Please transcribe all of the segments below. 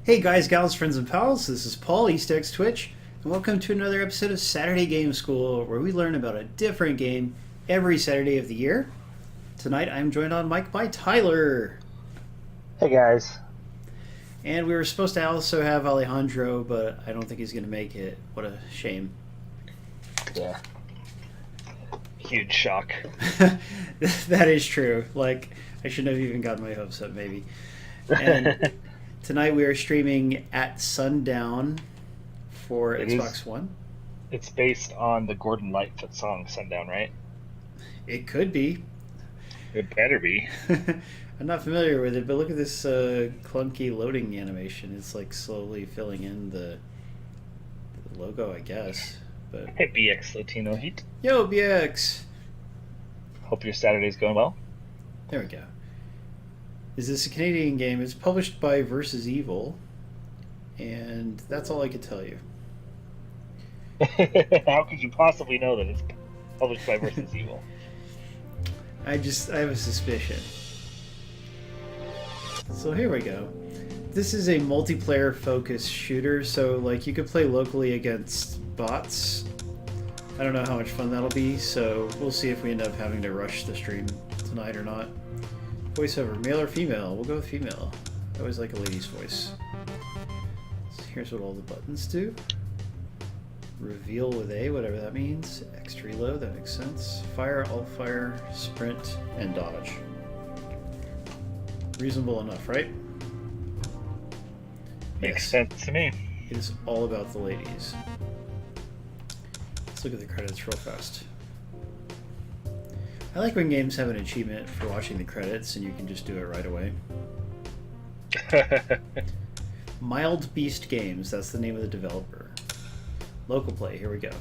Hey guys, gals, friends, and pals, this is Paul, EastX Twitch, and welcome to another episode of Saturday Game School, where we learn about a different game every Saturday of the year. Tonight I'm joined on mic by Tyler. Hey guys. And we were supposed to also have Alejandro, but I don't think he's going to make it. What a shame. Yeah. Huge shock. That is true. Like, I shouldn't have even gotten my hopes up, maybe. And tonight we are streaming at Sundown for Xbox One. It's based on the Gordon Lightfoot song Sundown, right? It could be. It better be. I'm not familiar with it, but look at this clunky loading animation. It's like slowly filling in the logo, I guess. But Hey BX Latino Heat. yo, BX! Hope your Saturday's going well. There we go. Is this a Canadian game? It's published by Versus Evil, and that's all I could tell you. How could you possibly know that it's published by Versus Evil? I have a suspicion. So here we go. This is a multiplayer focused shooter, so like you could play locally against bots. I don't know how much fun that'll be, so we'll see if we end up having to rush the stream tonight or not. Voiceover, male or female? We'll go with female. I always like a lady's voice. So here's what all the buttons do. Reveal with A, whatever that means. X reload, that makes sense. Fire, alt fire, sprint, and dodge. Reasonable enough, right? Makes sense to me. It is all about the ladies. Let's look at the credits real fast. I like when games have an achievement for watching the credits and you can just do it right away. Mild Beast Games, that's the name of the developer. Local play, here we go.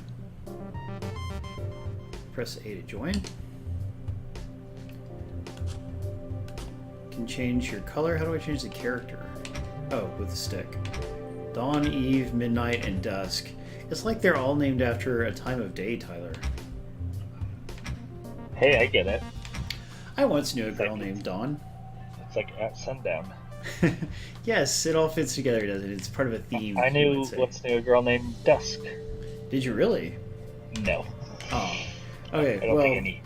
Press A to join. Can change your color. How do I change the character? Oh, with the stick. Dawn, Eve, Midnight, and Dusk. It's like they're all named after a time of day, Tyler. Hey, I get it. I once knew a girl named Dawn. It's like at sundown. Yes, it all fits together, doesn't it? It's part of a theme. I knew a girl named Dusk. Did you really? No. Oh. Okay, I don't think any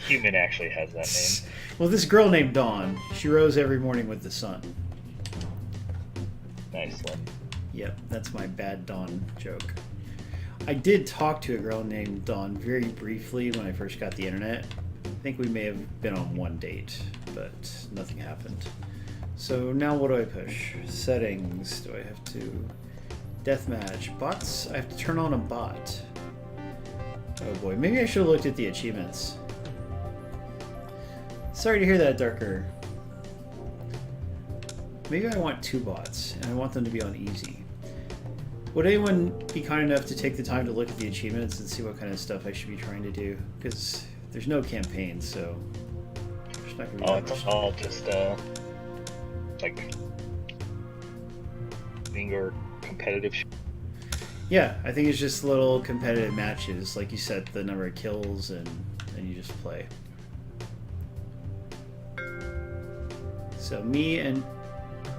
human actually has that name. Well, this girl named Dawn, she rose every morning with the sun. Nice one. Yep, that's my bad Dawn joke. I did talk to a girl named Dawn very briefly when I first got the internet. I think we may have been on one date, but nothing happened. So now what do I push? Settings. Do I have to... Deathmatch. Bots? I have to turn on a bot. Oh boy, maybe I should have looked at the achievements. Sorry to hear that, Darker. Maybe I want two bots, and I want them to be on easy. Would anyone be kind enough to take the time to look at the achievements and see what kind of stuff I should be trying to do? Because there's no campaign, so there's not going to be that much. It's all just like being or competitive. Yeah, I think it's just little competitive matches. Like you set the number of kills and you just play. So me and...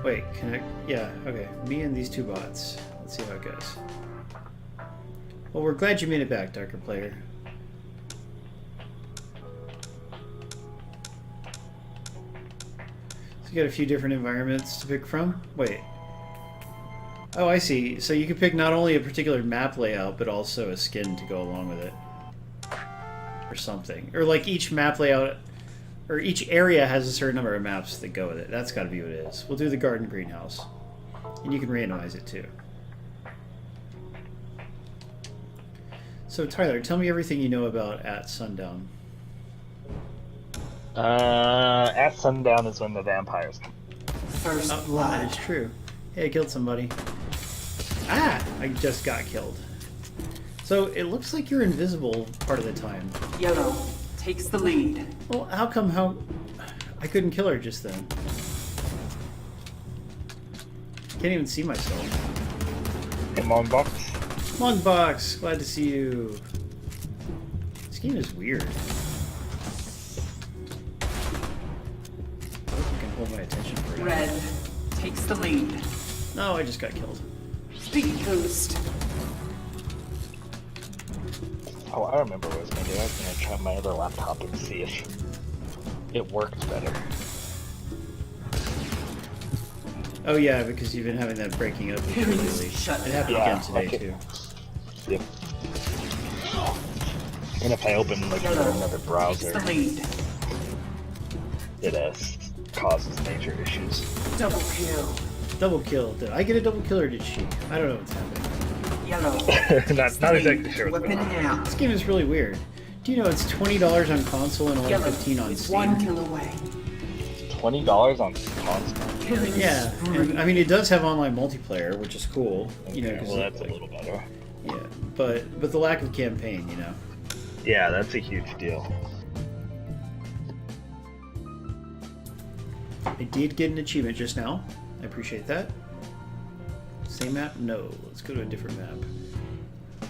Wait, can I... Yeah, okay. Me and these two bots. Let's see how it goes. Well, we're glad you made it back, Darker Player. So you got a few different environments to pick from? Wait. Oh, I see. So you can pick not only a particular map layout, but also a skin to go along with it. Or something. Or like each map layout... Or each area has a certain number of maps that go with it. That's got to be what it is. We'll do the garden greenhouse. And you can randomize it too. So Tyler, tell me everything you know about At Sundown. At sundown is when the vampires come. First That blood. is true. Hey, I killed somebody. Ah! I just got killed. So it looks like you're invisible part of the time. Yellow takes the lead. Well, how come I couldn't kill her just then? Can't even see myself. Come on, box. Longbox, glad to see you. This game is weird. I hope you can hold my attention for a Red takes the lead. No, I just got killed. Speed boost. Oh, I remember what I was gonna do. I was gonna try my other laptop and see if it worked better. Oh yeah, because you've been having that breaking up issue lately. Shut It happened Yeah, again today okay. too. Yep. And if I open like Yellow another takes browser, the lead. it causes major issues. Double kill. Double kill. Did I get a double kill or did she? I don't know what's happening. Yellow. not exactly sure what's Weapon going on. out. This game is really weird. Do you know it's $20 on console and only Yellow $15 on is Steam? 1 kill away. $20 on console. Killing Yeah, spree. and, I mean it does have online multiplayer, which is cool. You know, Okay, 'cause well, it, that's a little better. yeah, but the lack of campaign, you know. Yeah, that's a huge deal. I did get an achievement just now. I appreciate that. Same map? No. Let's go to a different map.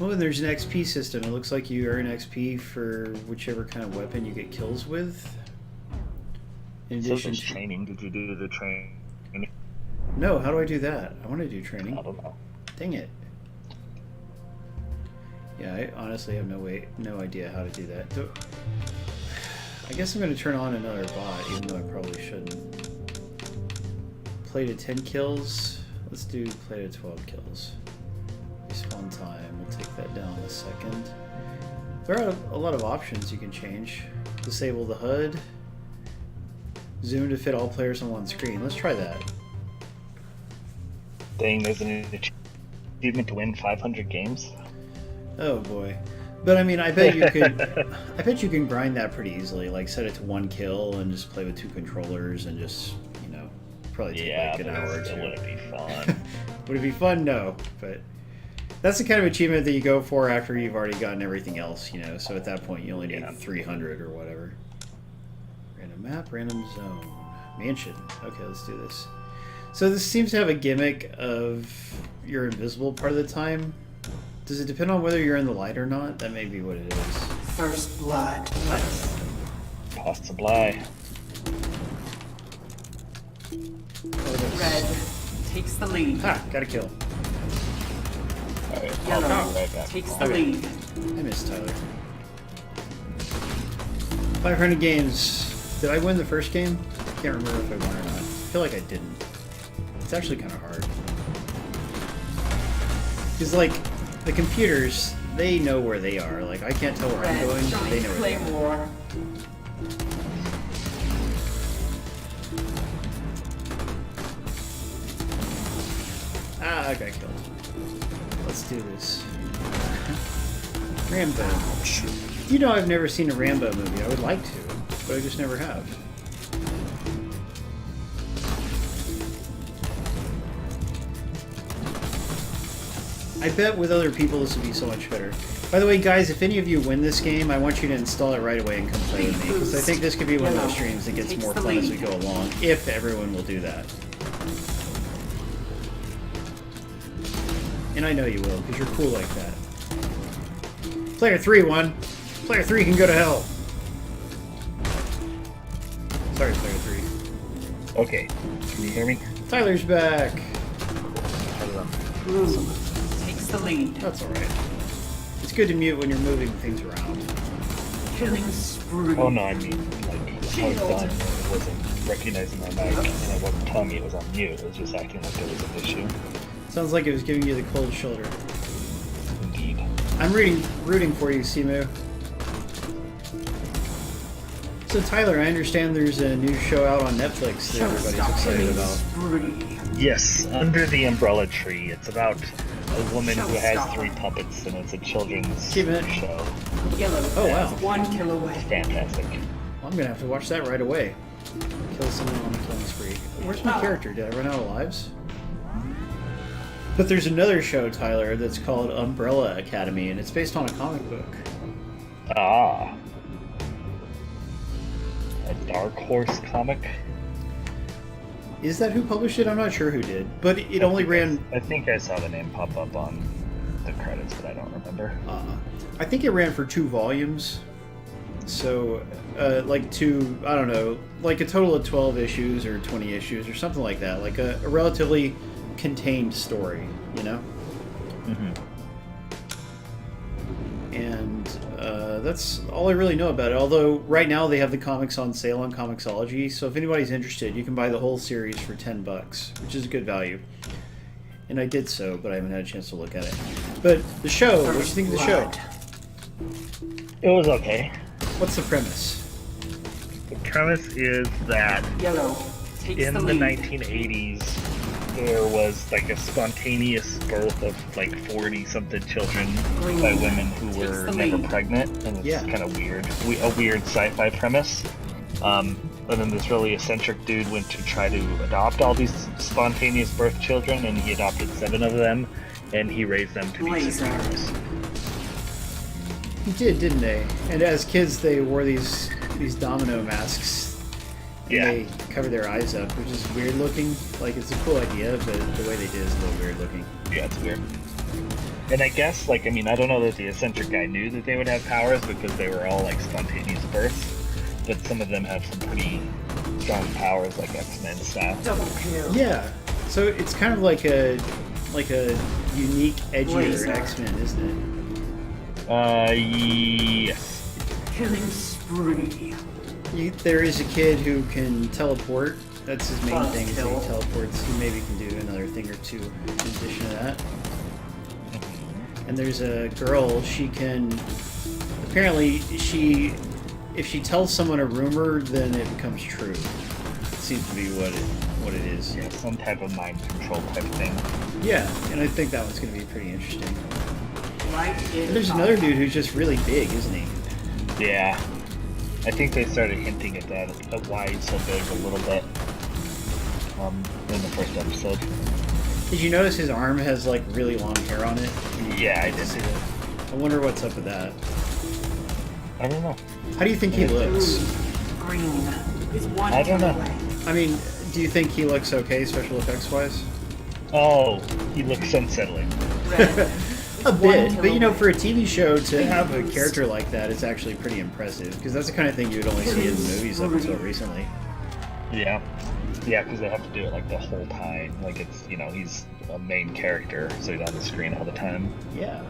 Oh, and there's an XP system. It looks like you earn XP for whichever kind of weapon you get kills with. In So addition there's to... training. Did you do the training? No, how do I do that? I want to do I training. don't know. Dang it. Yeah, I honestly have no idea how to do that. I guess I'm going to turn on another bot, even though I probably shouldn't. Play to 10 kills. Let's do play to 12 kills. Respawn time. We'll take that down in a second. There are a lot of options you can change. Disable the HUD. Zoom to fit all players on one screen. Let's try that. Dang, there's an achievement to win 500 games. Oh boy. But I mean, I bet you could. I bet you can grind that pretty easily. Like set it to 1 kill and just play with 2 controllers and just, you know, probably take Yeah, like an but hour or it two. wouldn't be fun. Would it be fun? No, but that's the kind of achievement that you go for after you've already gotten everything else, you know. So at that point, you only need 300 or whatever. Random map, random zone, mansion. Okay, let's do this. So this seems to have a gimmick of you're invisible part of the time. Does it depend on whether you're in the light or not? That may be what it is. First blood. Possibly. Red takes the lead. Ha! Got a kill. Alright, I'll Yellow be right back. takes the Okay. lead. I missed Tyler. 500 games. Did I win the first game? I can't remember if I won or not. I feel like I didn't. It's actually kind of hard. Because, like, the computers, they know where they are. Like, I can't tell where I'm Red going, but they know giant where they are. claymore. Ah, I got killed. Let's do this. Rambo. You know I've never seen a Rambo movie. I would like to, but I just never have. I bet with other people this would be so much better. By the way, guys, if any of you win this game, I want you to install it right away and come play with me, because I think this could be one of those streams that gets more fun as we go along, if everyone will do that. And I know you will, because you're cool like that. Player 3 won. Player 3 can go to hell. Sorry, Player 3. Okay, can you hear me? Tyler's back. Blue takes the lead. That's alright. It's good to mute when you're moving things around. Killing spree. Oh no, I mean, like, I was done when it wasn't recognizing my mic, and it wasn't telling me it was on mute, it was just acting like there was an issue. Sounds like it was giving you the cold shoulder. Indeed. I'm rooting for you, Simu. So Tyler, I understand there's a new show out on Netflix that everybody's excited about. Spree. Yes, Under the Umbrella Tree. It's about a woman who has 3 puppets, and it's a children's Keep it. show. Yellow Oh, wow. is 1 kill away. Fantastic. Well, I'm gonna have to watch that right away. Kill someone on the killing spree. Where's my character? Did I run out of lives? But there's another show, Tyler, that's called Umbrella Academy, and it's based on a comic book. Ah. A Dark Horse comic? Is that who published it? I'm not sure who did, but it only ran. I think I saw the name pop up on the credits, but I don't remember. I think it ran for 2 volumes, so like I don't know, like a total of 12 issues or 20 issues or something like that. Like a relatively contained story, you know? Mm-hmm. And that's all I really know about it. Although right now they have the comics on sale on Comixology, so if anybody's interested, you can buy the whole series for $10, which is a good value. And I did so, but I haven't had a chance to look at it. But the show, what do you think of the show? It was okay. What's the premise? The premise is that Yellow takes in the the lead. 1980s, there was like a spontaneous birth of like 40-something children by women who were never pregnant, and it's kind of weird. A weird sci-fi premise. And then this really eccentric dude went to try to adopt all these spontaneous birth children, and he adopted 7 of them, and he raised them to be superheroes. He did, didn't they? And as kids, they wore these domino masks. And they cover their eyes up, which is weird looking. Like, it's a cool idea, but the way they did is a little weird looking. Yeah, it's weird. And I guess, like, I mean, I don't know that the eccentric guy knew that they would have powers because they were all, like, spontaneous births. But some of them have some pretty strong powers, like X-Men style. Double kill. Yeah. So it's kind of like a unique, edgier X-Men, isn't it? Yes. Killing spree. There is a kid who can teleport. That's his main thing, is that Kill. he teleports. He maybe can do another thing or two in addition to that. And there's a girl, she can... Apparently, if she tells someone a rumor, then it becomes true. It seems to be what it is. Yeah, some type of mind control type thing. Yeah, and I think that one's going to be pretty interesting. Right in And there's another dude who's just really big, isn't he? Yeah. I think they started hinting at that, at why he's so big a little bit. In the first episode. Did you notice his arm has like really long hair on it? Yeah, I did see that. I wonder what's up with that. I don't know. How do you think he looks? green is one I don't know. kill away. I mean, do you think he looks okay, special effects wise? Oh, he looks unsettling. Red A is one bit, kill but you know, away. for a TV show to have a character like that is actually pretty impressive, because that's the kind of thing you would only see in movies up until recently. Yeah. Yeah, because they have to do it like the whole time. Like it's, you know, he's a main character, so he's on the screen all the time. Yeah.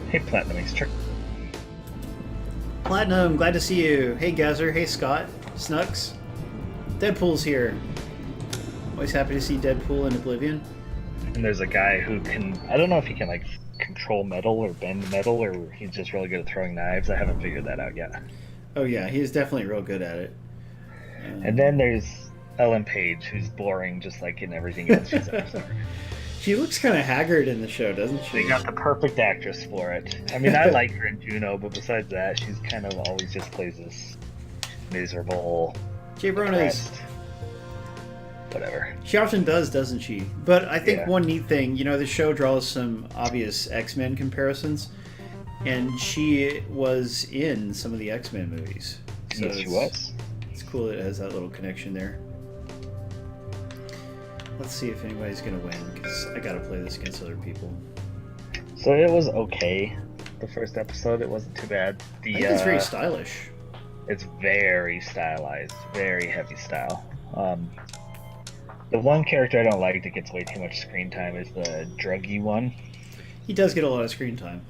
Hey, Platinum Extra. Platinum, glad to see you. Hey Gazer, hey Scott, Snux. Deadpool's here. Always happy to see Deadpool in Oblivion. And there's a guy who can, I don't know if he can like control metal or bend metal, or he's just really good at throwing knives. I haven't figured that out yet. Oh yeah, he is definitely real good at it. And then there's Ellen Page, who's boring just like in everything else she's ever. She looks kind of haggard in the show, doesn't she? They got the perfect actress for it. I mean, I like her in Juno, but besides that, she's kind of always just plays this miserable, Jay Bronas. depressed, whatever. She often does, doesn't she? But I think Yeah. one neat thing, you know, the show draws some obvious X-Men comparisons, and she was in some of the X-Men movies. So Yes, she was. It's cool that it has that little connection there. Let's see if anybody's gonna win, because I gotta play this against other people. So it was okay. The first episode, it wasn't too bad. I think it's very stylish. It's very stylized, very heavy style. The one character I don't like that gets way too much screen time is the druggy one. He does get a lot of screen time.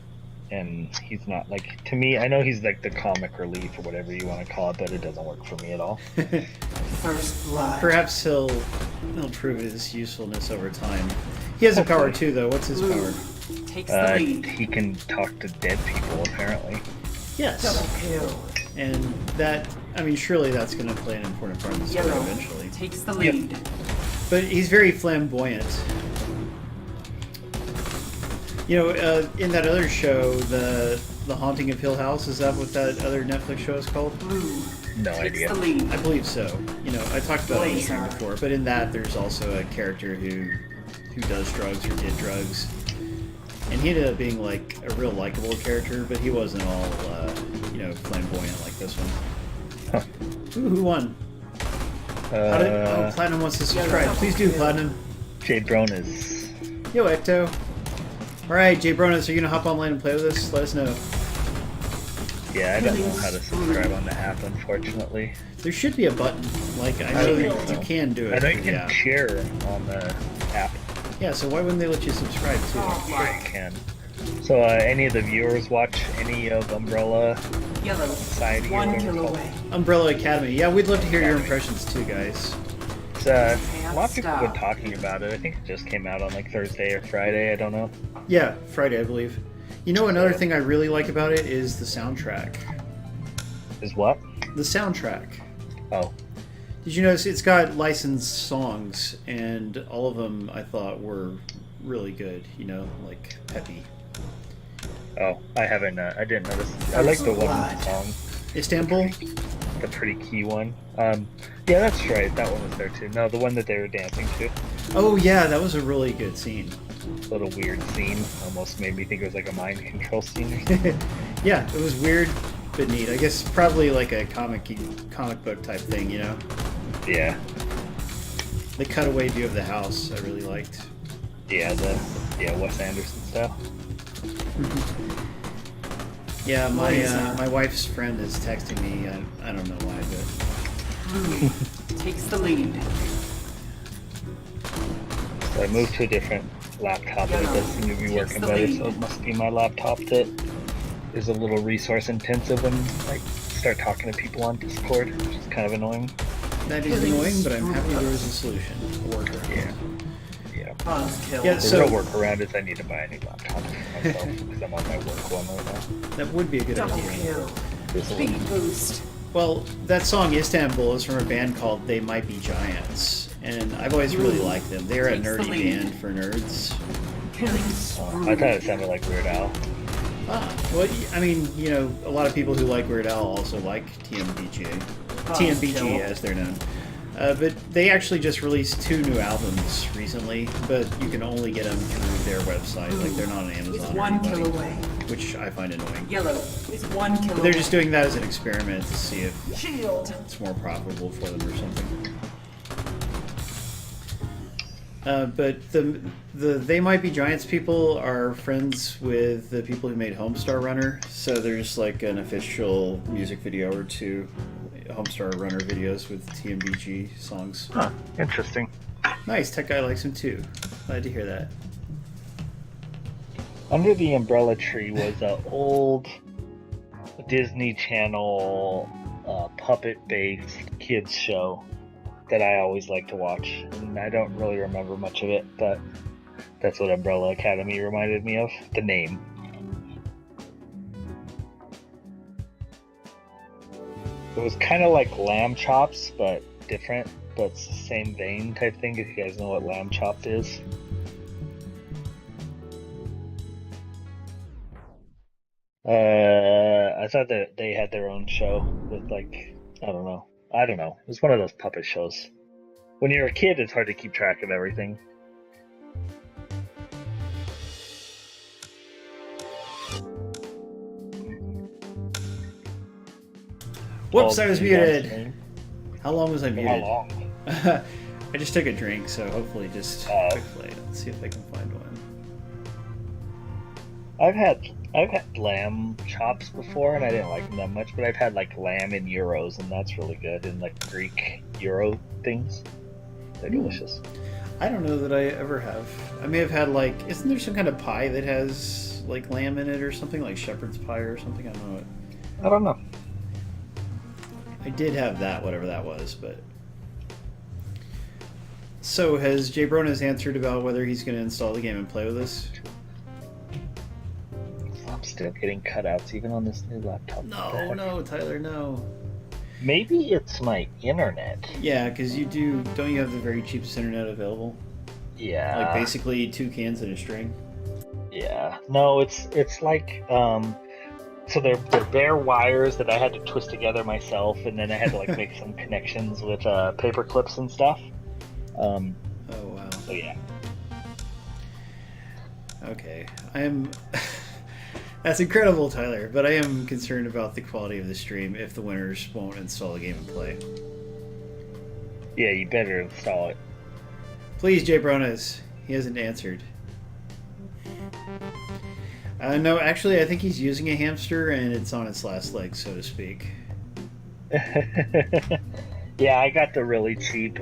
And he's not, like, to me, I know he's like the comic relief or whatever you want to call it, but it doesn't work for me at all. First blood. Perhaps he'll prove his usefulness over time. He has a power too, though. What's his power? Takes the lead. He can talk to dead people, apparently. Yes. Double kill. And that, I mean, surely that's going to play an important part of the story Yellow eventually. takes the lead. But he's very flamboyant. You know, in that other show, the Haunting of Hill House, is that what that other Netflix show is called? Blue No takes idea. the lead. I believe so. You know, I talked about it on the stream Laser. before, but in that there's also a character who does drugs or did drugs. And he ended up being like a real likable character, but he wasn't all, flamboyant like this one. Huh. Ooh, who won? Platinum wants to subscribe. Please do, Platinum. Jade Bronas. Yo, Ecto. Alright, Jay Bronas, are you going to hop online and play with us? Let us know. Yeah, I don't know how to subscribe on the app, unfortunately. There should be a button. Like, I know that you can do it. I know you but can yeah. share on the app. Yeah, so why wouldn't they let you subscribe too? I can. So, any of the viewers watch any of Umbrella Yellow. Society or 1 whatever it's kill called? away. Umbrella Academy. Yeah, we'd love to hear your Academy. impressions too, guys. It's, a lot of people have been talking about it. I think it just came out on like Thursday or Friday. I don't know. Yeah, Friday, I believe. You know, another thing I really like about it is the soundtrack. Is what? The soundtrack. Oh, Did you notice it's got licensed songs, and all of them I thought were really good, you know, like peppy. oh, I haven't. I didn't notice. I like the one song, Istanbul? the pretty key one. Yeah, that's right. That one was there too. No, the one that they were dancing to. Oh yeah, that was a really good scene. Little weird scene. Almost made me think it was like a mind control scene or something. Yeah, it was weird but neat. I guess probably like a comic book type thing, you know? Yeah. The cutaway view of the house I really liked. Yeah, Wes Anderson style. Yeah, What is that? my wife's friend is texting me. I don't know why, but Blue takes the lead. So I moved to a different laptop and it does seem to be working better, so it must be my laptop that is a little resource intensive and like start talking to people on Discord, which is kind of annoying. that is annoying, but I'm happy there was a solution, a workaround. Yeah. Buzzkill. Yeah, The so real workaround is I need to buy a new laptop for myself because I'm on my work one right now. that would be a good Double idea. kill. There's a Big little- boost. Well, that song Istanbul is from a band called They Might Be Giants, and I've always really liked them. They're a Takes the nerdy lead. band for nerds. Killing I spree. thought it sounded like Weird Al. Well, I mean, you know, a lot of people who like Weird Al also like TMBG as they're known. But they actually just released 2 new albums recently, but you can only get them through their website. Like, they're not on Is Amazon or 1 kill anybody, away. which I find annoying. Yellow is 1 kill But away. they're just doing that as an experiment to see if Shield. it's more profitable for them or something. But the They Might Be Giants people are friends with the people who made Homestar Runner, so there's like an official music video or 2 Homestar Runner videos with TMBG songs. Huh, interesting. Nice, Tech Guy likes him too. Glad to hear that. Under the Umbrella Tree was an old Disney Channel puppet-based kids show that I always like to watch, and I don't really remember much of it, but that's what Umbrella Academy reminded me of. The name. It was kind of like Lamb Chops, but different, but it's the same vein type thing, if you guys know what Lamb Chopped is. I thought that they had their own show with like, I don't know. It was one of those puppet shows. When you're a kid, it's hard to keep track of everything. Whoops, Called I was the muted. Livestream. How long was I How muted? long? I just took a drink, so hopefully just quickly. Let's see if I can find one. I've had lamb chops before, and I didn't like them that much. But I've had like lamb in gyros, and that's really good. And like Greek gyro things, they're delicious. I don't know that I ever have. I may have had like, isn't there some kind of pie that has like lamb in it or something, like shepherd's pie or something? I don't know. I don't know. I did have that, whatever that was, but. So has Jay Bronas answered about whether he's going to install the game and play with us? I'm still getting cutouts even on this new laptop. No, no, Tyler, no. Maybe it's my internet. Yeah, because don't you have the very cheapest internet available? Yeah. Like basically 2 cans and a string? Yeah. No, it's like so they're bare wires that I had to twist together myself, and then I had to like make some connections with paper clips and stuff. Oh, wow. So yeah. Okay. I am... That's incredible, Tyler, but I am concerned about the quality of the stream if the winners won't install the game and play. Yeah, you better install it. Please, Jay Bronas. He hasn't answered. No, actually, I think he's using a hamster, and it's on its last leg, so to speak. Yeah, I got the really cheap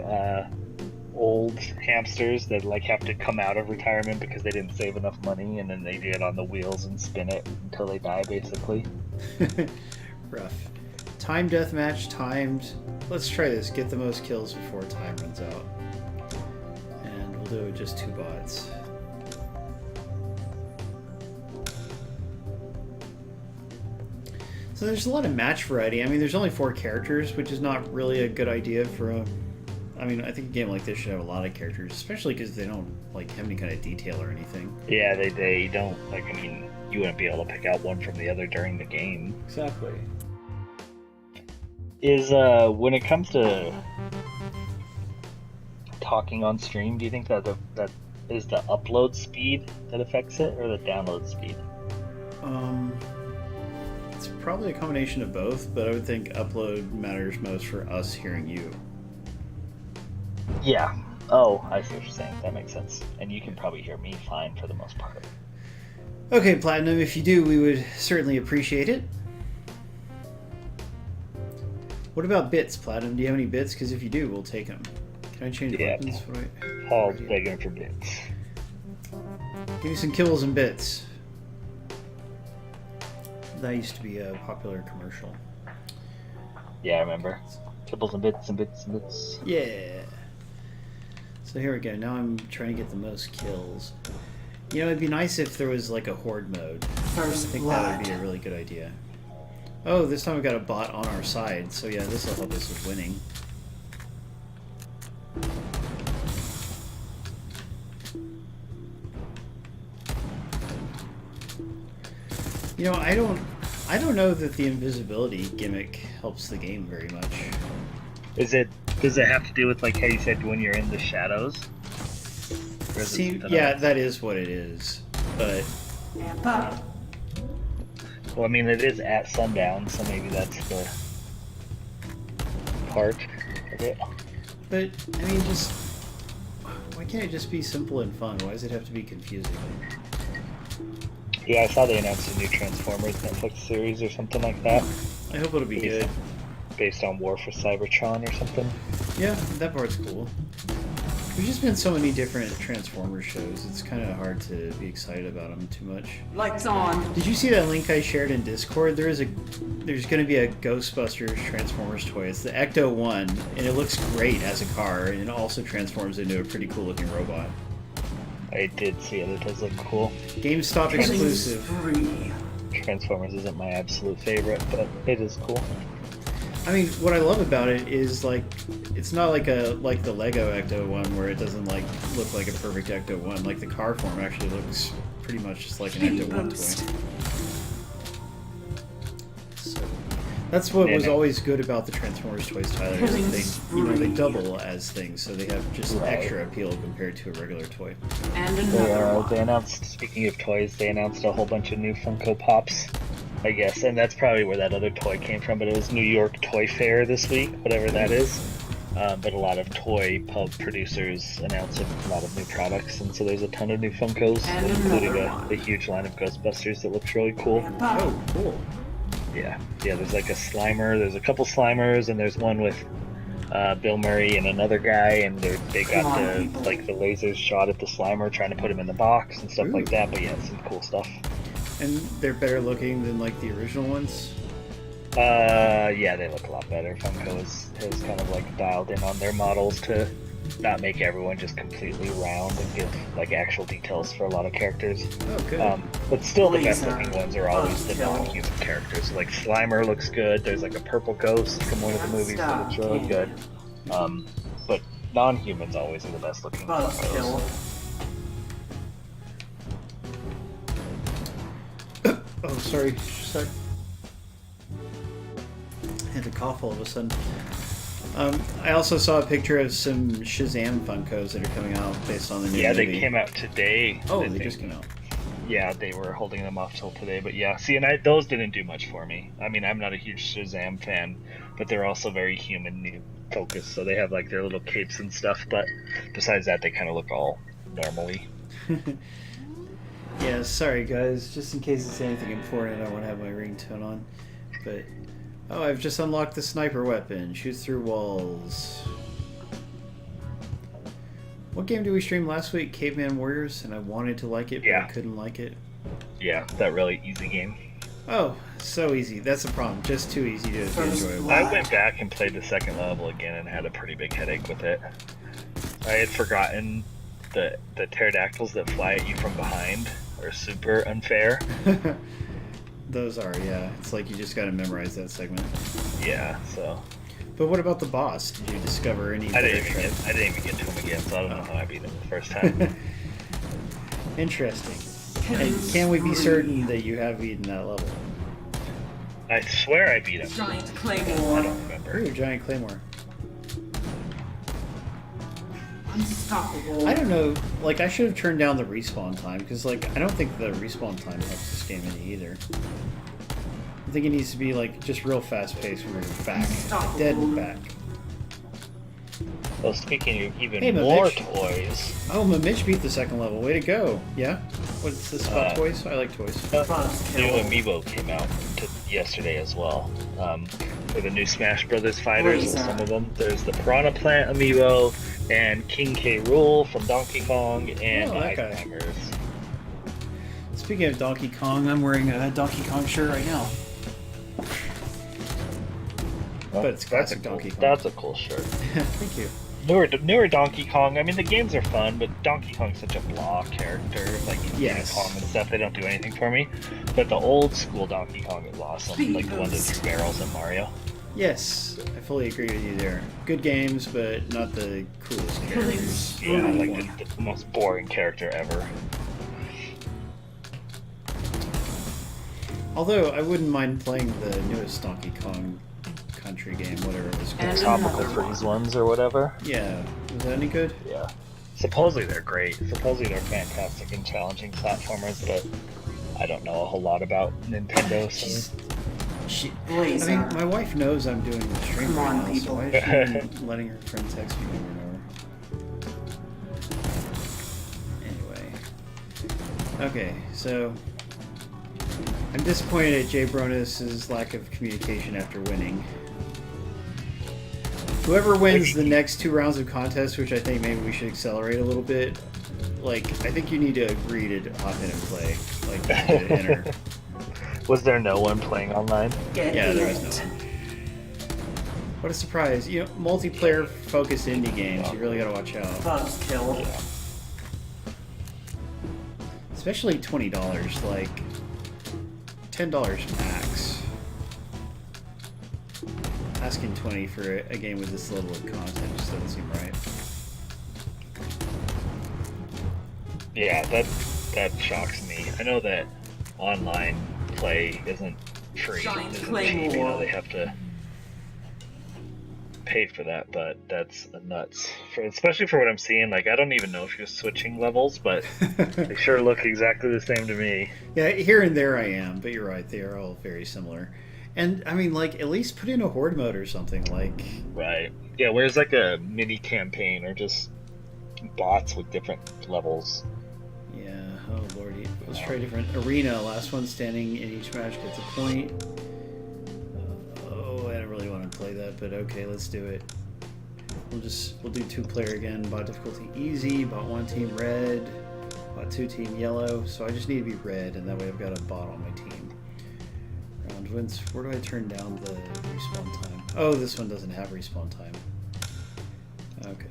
old hamsters that like have to come out of retirement because they didn't save enough money, and then they get on the wheels and spin it until they die, basically. Rough. Time deathmatch, timed. Let's try this. Get the most kills before time runs out. And we'll do just 2 bots. So there's a lot of match variety. I mean, there's only 4 characters, which is not really a good idea for a... I mean, I think a game like this should have a lot of characters, especially because they don't like have any kind of detail or anything. Yeah, they don't, like, I mean, you wouldn't be able to pick out one from the other during the game. Exactly. Is, when it comes to talking on stream, do you think that that is the upload speed that affects it, or the download speed? It's probably a combination of both, but I would think upload matters most for us hearing you. Yeah. Oh, I see what you're saying. That makes sense. And you can probably hear me fine for the most part. Okay, Platinum, if you do, we would certainly appreciate it. What about bits, Platinum? Do you have any bits? Because if you do, we'll take them. Can I change weapons? Paul's begging for bits. Give me some kills and bits. That used to be a popular commercial. Yeah, I remember. Kibbles and bits and bits and bits. Yeah. So here we go. Now I'm trying to get the most kills. You know, it'd be nice if there was like a horde mode. I think that would be a really good idea. Oh, this time we got a bot on our side. So yeah, this will help us with winning. You know, I don't know that the invisibility gimmick helps the game very much. Does it have to do with, like, how you said when you're in the shadows? See, yeah, that is what it is. But well, I mean, it is at sundown, so maybe that's the part of it. But I mean, just why can't it just be simple and fun? Why does it have to be confusing? Yeah, I saw they announced a new Transformers Netflix series or something like that. I hope it'll be good. Based on War for Cybertron or something. Yeah, that part's cool. There's just been so many different Transformers shows, it's kind of hard to be excited about them too much. Lights on. Did you see that link I shared in Discord? There's going to be a Ghostbusters Transformers toy. It's the Ecto 1, and it looks great as a car, and it also transforms into a pretty cool looking robot. I did see it. It does look cool. GameStop exclusive. Transformers isn't my absolute favorite, but it is cool. I mean, what I love about it is, like, it's not like the Lego Ecto 1 where it doesn't like look like a perfect Ecto 1. Like, the car form actually looks pretty much just like an Ecto 1 toy. So that's what was always good about the Transformers toys, Tyler. Is they double as things, so they have just extra appeal compared to a regular toy. And another They announced, speaking of toys, they announced a whole bunch of new Funko Pops, I guess, and that's probably where that other toy came from, but it was New York Toy Fair this week, whatever that is. But a lot of toy pub producers announcing a lot of new products, and so there's a ton of new Funkos, including a huge line of Ghostbusters that looks really cool. Oh, cool. Yeah, there's like a Slimer, there's a couple Slimers, and there's one with Bill Murray and another guy, and they got the lasers shot at the Slimer, trying to put him in the box and stuff like that, but yeah, some cool stuff. And they're better looking than like the original ones? Yeah, they look a lot better. Funko has kind of like dialed in on their models to not make everyone just completely round and give like actual details for a lot of characters. Oh, good. But still, the best looking ones are always the non-human characters. Like Slimer looks good. There's like a purple ghost from one of the movies that looks really good. But non-humans always are the best looking Funkos. Oh, sorry. I had to cough all of a sudden. I also saw a picture of some Shazam Funkos that are coming out based on the new movie. Yeah, they came out today. Oh, they just came out. Yeah, they were holding them off till today, but yeah. See, and those didn't do much for me. I mean, I'm not a huge Shazam fan, but they're also very human focused, so they have like their little capes and stuff, but besides that, they kind of look all normally. Yeah, sorry guys, just in case it's anything important, I don't want to have my ringtone on. But, oh, I've just unlocked the sniper weapon. Shoots through walls. What game did we stream last week? Caveman Warriors, and I wanted to like it, but I couldn't like it. Yeah, that really easy game. Oh, so easy. That's the problem. Just too easy to be enjoyable. I went back and played the second level again and had a pretty big headache with it. I had forgotten the pterodactyls that fly at you from behind are super unfair. Those are, yeah. It's like you just gotta memorize that segment. Yeah, so. But what about the boss? Did you discover any? I didn't even get to him again, so I don't know how I beat him the first time. Interesting. And can we be certain that you have beaten that level? I swear I beat him. Giant I Claymore. don't remember. Ooh, Giant Claymore. Unstoppable. I don't know. Like, I should have turned down the respawn time, because, like, I don't think the respawn time helps this game any either. I think it needs to be, like, just real fast-paced when we're back. Dead and back. Well, speaking of even Hey, more Mitch. toys... Oh, Mitch beat the second level. Way to go. Yeah? What's this about toys? I like toys. New amiibo came out yesterday as well. For the new Smash Brothers fighters, some of them. There's the Piranha Plant amiibo, and King K. Rool from Donkey Kong, and that guy. Ice Climbers. Speaking of Donkey Kong, I'm wearing a Donkey Kong shirt right now. Well, But it's classic Donkey Kong. That's a cool shirt. Thank you. Newer Donkey Kong, I mean, the games are fun, but Donkey Kong's such a blah character. Like, Yes. Kong and stuff, they don't do anything for me. But the old school Donkey Kong is awesome. Like the one that do barrels in Mario. Yes, I fully agree with you there. Good games, but not the coolest characters. Yeah, like the most boring character ever. Although, I wouldn't mind playing the newest Donkey Kong Country game, whatever it was called. And Tropical another Freeze ones or whatever. Yeah, was that any good? Yeah. Supposedly they're great. Supposedly they're fantastic and challenging platformers, but I don't know a whole lot about Nintendo. So. I mean, my wife knows I'm doing the stream Come on, right now, so people. why is she even letting her friend text me over and over? Anyway. Okay, so... I'm disappointed at Jay Bronis' lack of communication after winning. Whoever wins the next 2 rounds of contest, which I think maybe we should accelerate a little bit, like, I think you need to agree to hop in and play. Like, to enter. Was there no one playing online? Yeah, there was no one. What a surprise. You know, multiplayer-focused indie games, you really gotta watch out. First kill. Yeah. Especially $20, like, $10 max. Asking $20 for a game with this level of content just doesn't seem right. Yeah, that shocks me. I know that online play isn't free. Giant Isn't Claymore. cheap, you know, they have to pay for that, but that's nuts. Especially for what I'm seeing. Like, I don't even know if you're switching levels, but they sure look exactly the same to me. Yeah, here and there I am, but you're right, they are all very similar. And, I mean, like, at least put in a horde mode or something, like... Right. Yeah, where's like a mini campaign or just bots with different levels? Yeah, oh lordy. Let's try a different arena. Last one standing in each match gets a point. Oh, I don't really want to play that, but okay, let's do it. We'll do 2-player again. Bot difficulty easy, bot 1 team red, bot 2 team yellow. So I just need to be red, and that way I've got a bot on my team. Round wins. Where do I turn down the respawn time? Oh, this one doesn't have respawn time. Okay.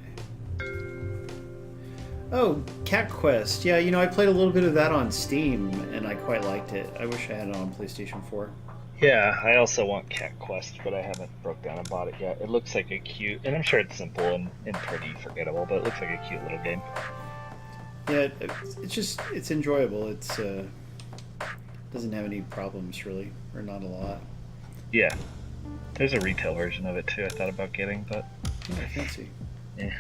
Oh, Cat Quest. Yeah, you know, I played a little bit of that on Steam, and I quite liked it. I wish I had it on PlayStation 4. Yeah, I also want Cat Quest, but I haven't broke down and bought it yet. It looks like a cute, and I'm sure it's simple and pretty forgettable, but it looks like a cute little game. Yeah, it's enjoyable. It's doesn't have any problems really, or not a lot. Yeah, there's a retail version of it too. I thought about getting, but Fancy. yeah.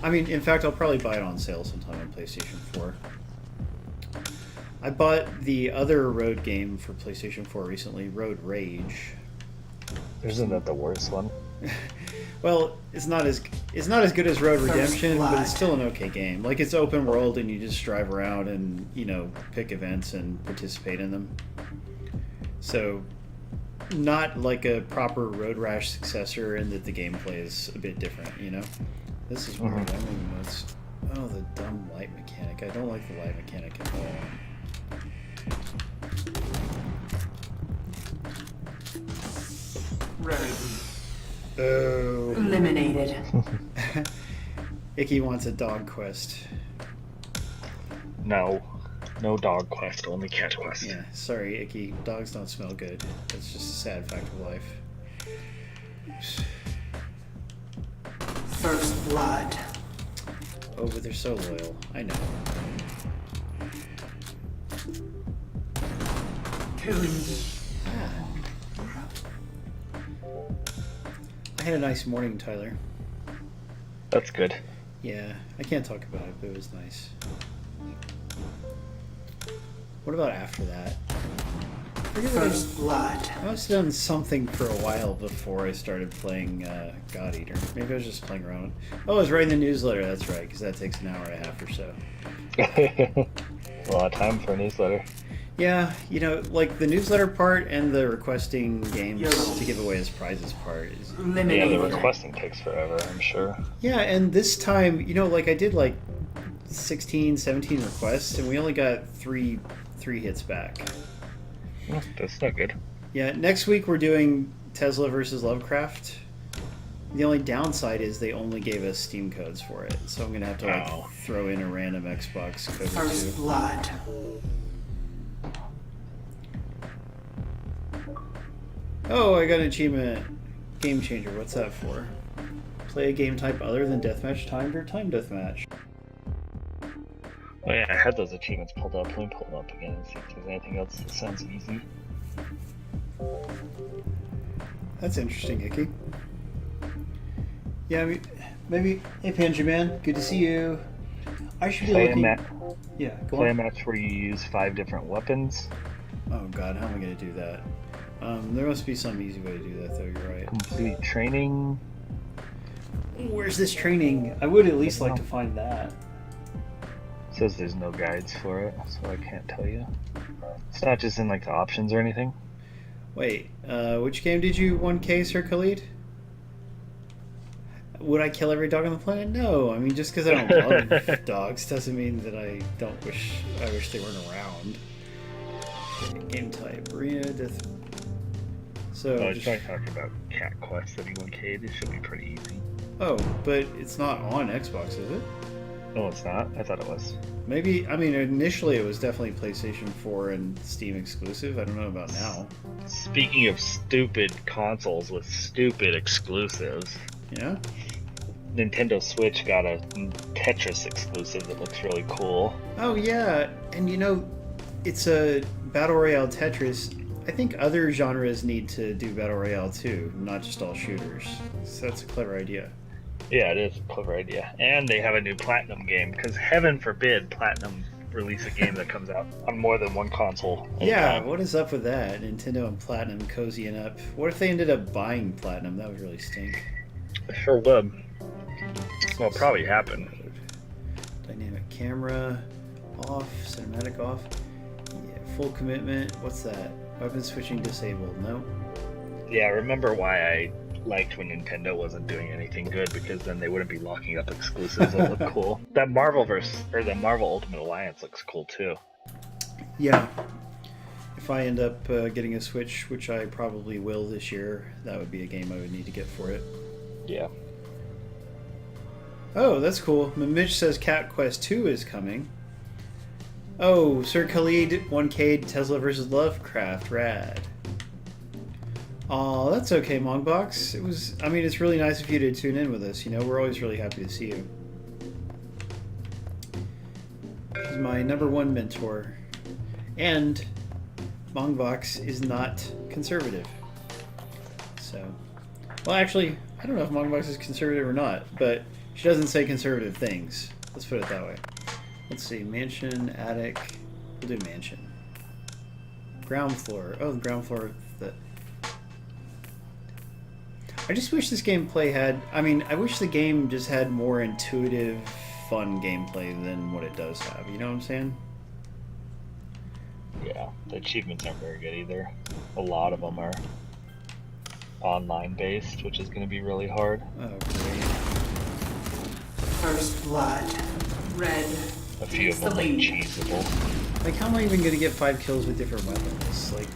I mean, in fact, I'll probably buy it on sale sometime on PlayStation 4. I bought the other Road game for PlayStation 4 recently, Road Rage. Isn't that the worst one? Well, it's not as good as Road Redemption, but it's still an okay game. Like, it's open world and you just drive around and, you know, pick events and participate in them. So, not like a proper Road Rash successor in that the gameplay is a bit different, you know? This is weird. I don't even know it's... Oh, the dumb light mechanic. I don't like the light mechanic at all. Oh. Eliminated. Icky wants a dog quest. No. No dog quest, only cat quest. Yeah, sorry, Icky. Dogs don't smell good. That's just a sad fact of life. Oops. First blood. Oh, but they're so loyal. I know. I had a nice morning, Tyler. That's good. Yeah, I can't talk about it, but it was nice. What about after that? First blood. I must have done something for a while before I started playing God Eater. Maybe I was just playing around. Oh, I was writing the newsletter, that's right, because that takes an hour and a half or so. A lot of time for a newsletter. Yeah, you know, like the newsletter part and the requesting games to give away as prizes part is... Yeah, the requesting takes forever, I'm sure. Yeah, and this time, you know, like I did like 16, 17 requests, and we only got three hits back. Oh, that's not good. Yeah, next week we're doing Tesla versus Lovecraft. The only downside is they only gave us Steam codes for it, so I'm gonna have to like throw in a random Xbox code or First two. blood. Oh, I got an achievement. Game changer. What's that for? Play a game type other than deathmatch timed or time deathmatch. Oh yeah, I had those achievements pulled up. Let me pull them up again and see if there's anything else that sounds easy. That's interesting, Icky. Yeah, I mean, maybe. Hey, Panjaman, good to see you. I should be looking. Yeah, go Play a on. match where you use 5 different weapons. Oh God, how am I gonna do that? There must be some easy way to do that, though. You're right. Complete training. Where's this training? I would at least like to find that. Says there's no guides for it, so I can't tell you. It's not just in like the options or anything. Wait, which game did you 1K, Sir Khalid? Would I kill every dog on the planet? No. I mean, just because I don't love dogs doesn't mean that I wish they weren't around. Okay, game type, arena, death. So I was trying to talk about cat quests that E1K. This should be pretty easy. Oh, but it's not on Xbox, is it? No, it's not. I thought it was. Maybe, I mean, initially it was definitely PlayStation 4 and Steam exclusive. I don't know about now. Speaking of stupid consoles with stupid exclusives, Yeah? Nintendo Switch got a Tetris exclusive that looks really cool. Oh, yeah. And you know, it's a Battle Royale Tetris. I think other genres need to do Battle Royale too, not just all shooters. So that's a clever idea. Yeah, it is a clever idea. And they have a new Platinum game, because heaven forbid Platinum release a game that comes out on more than one console. Yeah, what is up with that? Nintendo and Platinum cozying up. What if they ended up buying Platinum? That would really stink. Sure would. Well, probably happen. Dynamic camera off, cinematic off. Yeah, full commitment. What's that? Weapon switching disabled. No. Yeah, remember why I liked when Nintendo wasn't doing anything good, because then they wouldn't be locking up exclusives that look cool. That the Marvel Ultimate Alliance looks cool too. Yeah. If I end up getting a Switch, which I probably will this year, that would be a game I would need to get for it. Yeah. Oh, that's cool. Mitch says Cat Quest 2 is coming. Oh, Sir Khalid 1K Tesla versus Lovecraft. Rad. Oh, that's okay, Mongbox. It's really nice of you to tune in with us. You know, we're always really happy to see you. He's my #1 mentor. And Mongbox is not conservative. So, well, actually, I don't know if Mongbox is conservative or not, but she doesn't say conservative things. Let's put it that way. Let's see, mansion, attic. We'll do mansion. Ground floor. Oh, the ground floor. I just wish this gameplay had... I wish the game just had more intuitive, fun gameplay than what it does have. You know what I'm saying? Yeah, the achievements aren't very good either. A lot of them are online based, which is going to be really hard. Oh, great. First blood. Red A few takes of the them like lead. cheesable. Like, how am I even going to get 5 kills with different weapons? Like,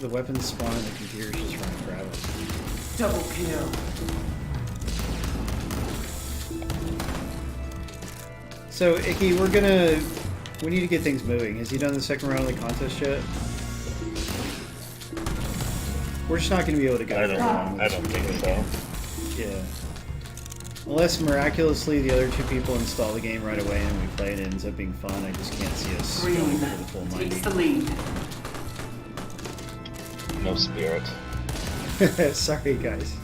the weapons spawn and the computer's just running for hours. Double kill. So, Icky, we need to get things moving. Has he done the second round of the contest yet? We're just not going to be able to go very long. I don't think so. Yeah. Unless miraculously the other 2 people install the game right away and we play it and it ends up being fun, I just can't see us going Green for the full 90. takes the lead. No spirit. Sorry, guys.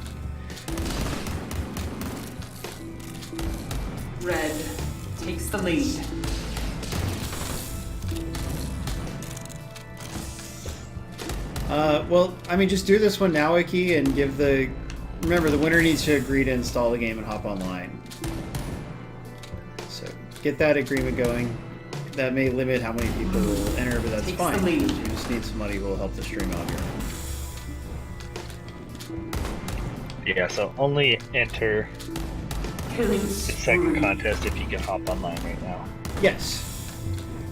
Red takes the lead. Well, I mean, just do this one now, Icky, and give the... Remember, the winner needs to agree to install the game and hop online. So, get that agreement going. That may limit how many people will enter, but that's Takes fine. the lead. You just need somebody who will help the stream out here. Yeah, so only enter Killing the second spree. contest if you can hop online right now. Yes.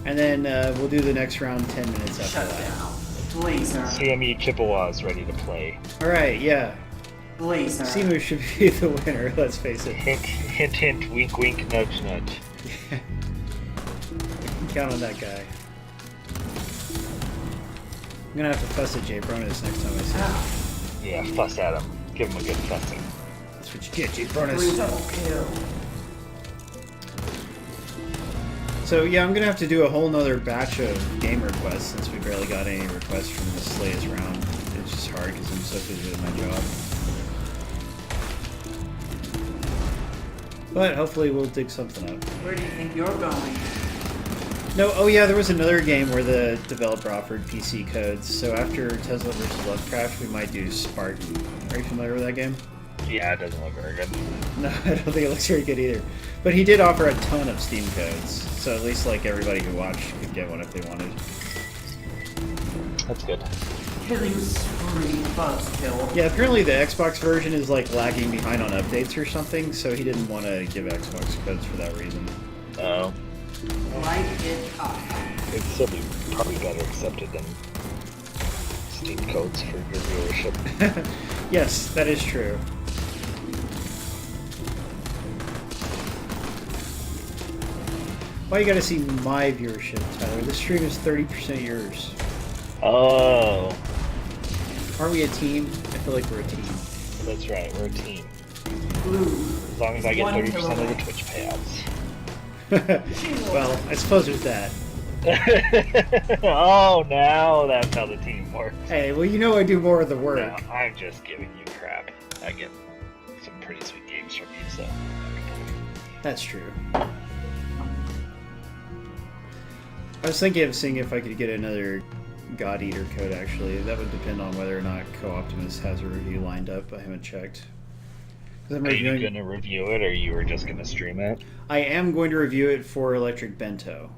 And then we'll do the next round 10 minutes after Shut that. down. Blazer. CME Chippewas ready to play. Alright, yeah. Blazer. Simu should be the winner, let's face it. Hint, hint, hint, wink, wink, nudge, nudge. Count on that guy. I'm gonna have to fuss at Jay Bronis next time I see him. Yeah, fuss at him. Give him a good fussing. That's what you get, Jay Bronis. Double kill. So yeah, I'm gonna have to do a whole nother batch of game requests since we barely got any requests from this latest round. It's just hard because I'm so busy with my job. But hopefully we'll dig something up. Where do you think you're going? No, oh yeah, there was another game where the developer offered PC codes. So after Tesla vs. Lovecraft, we might do Spartan. Are you familiar with that game? Yeah, it doesn't look very good. No, I don't think it looks very good either. But he did offer a ton of Steam codes, so at least like everybody who watched could get one if they wanted. That's good. Killing spree. Buzzkill. Yeah, apparently the Xbox version is like lagging behind on updates or something, so he didn't want to give Xbox codes for that reason. Oh. Light it up. It'd still be probably better accepted than Steam codes for your viewership. Yes, that is true. Why you gotta see my viewership, Tyler? This stream is 30% yours. Oh, Aren't we a team? I feel like we're a team. that's right, we're a team. Blue. As long as I get One 30% kill of the away. Twitch payouts. Well, I suppose there's that. Oh, now that's how the team works. Hey, well, you know I do more of the No, work. I'm just giving you crap. I get some pretty sweet games from you, so. That's true. I was thinking of seeing if I could get another God Eater code, actually. That would depend on whether or not Co-Optimus has a review lined up. I haven't checked. 'Cause I'm Are you reviewing- going to review it, or you were just going to stream it? I am going to review it for Electric Bento.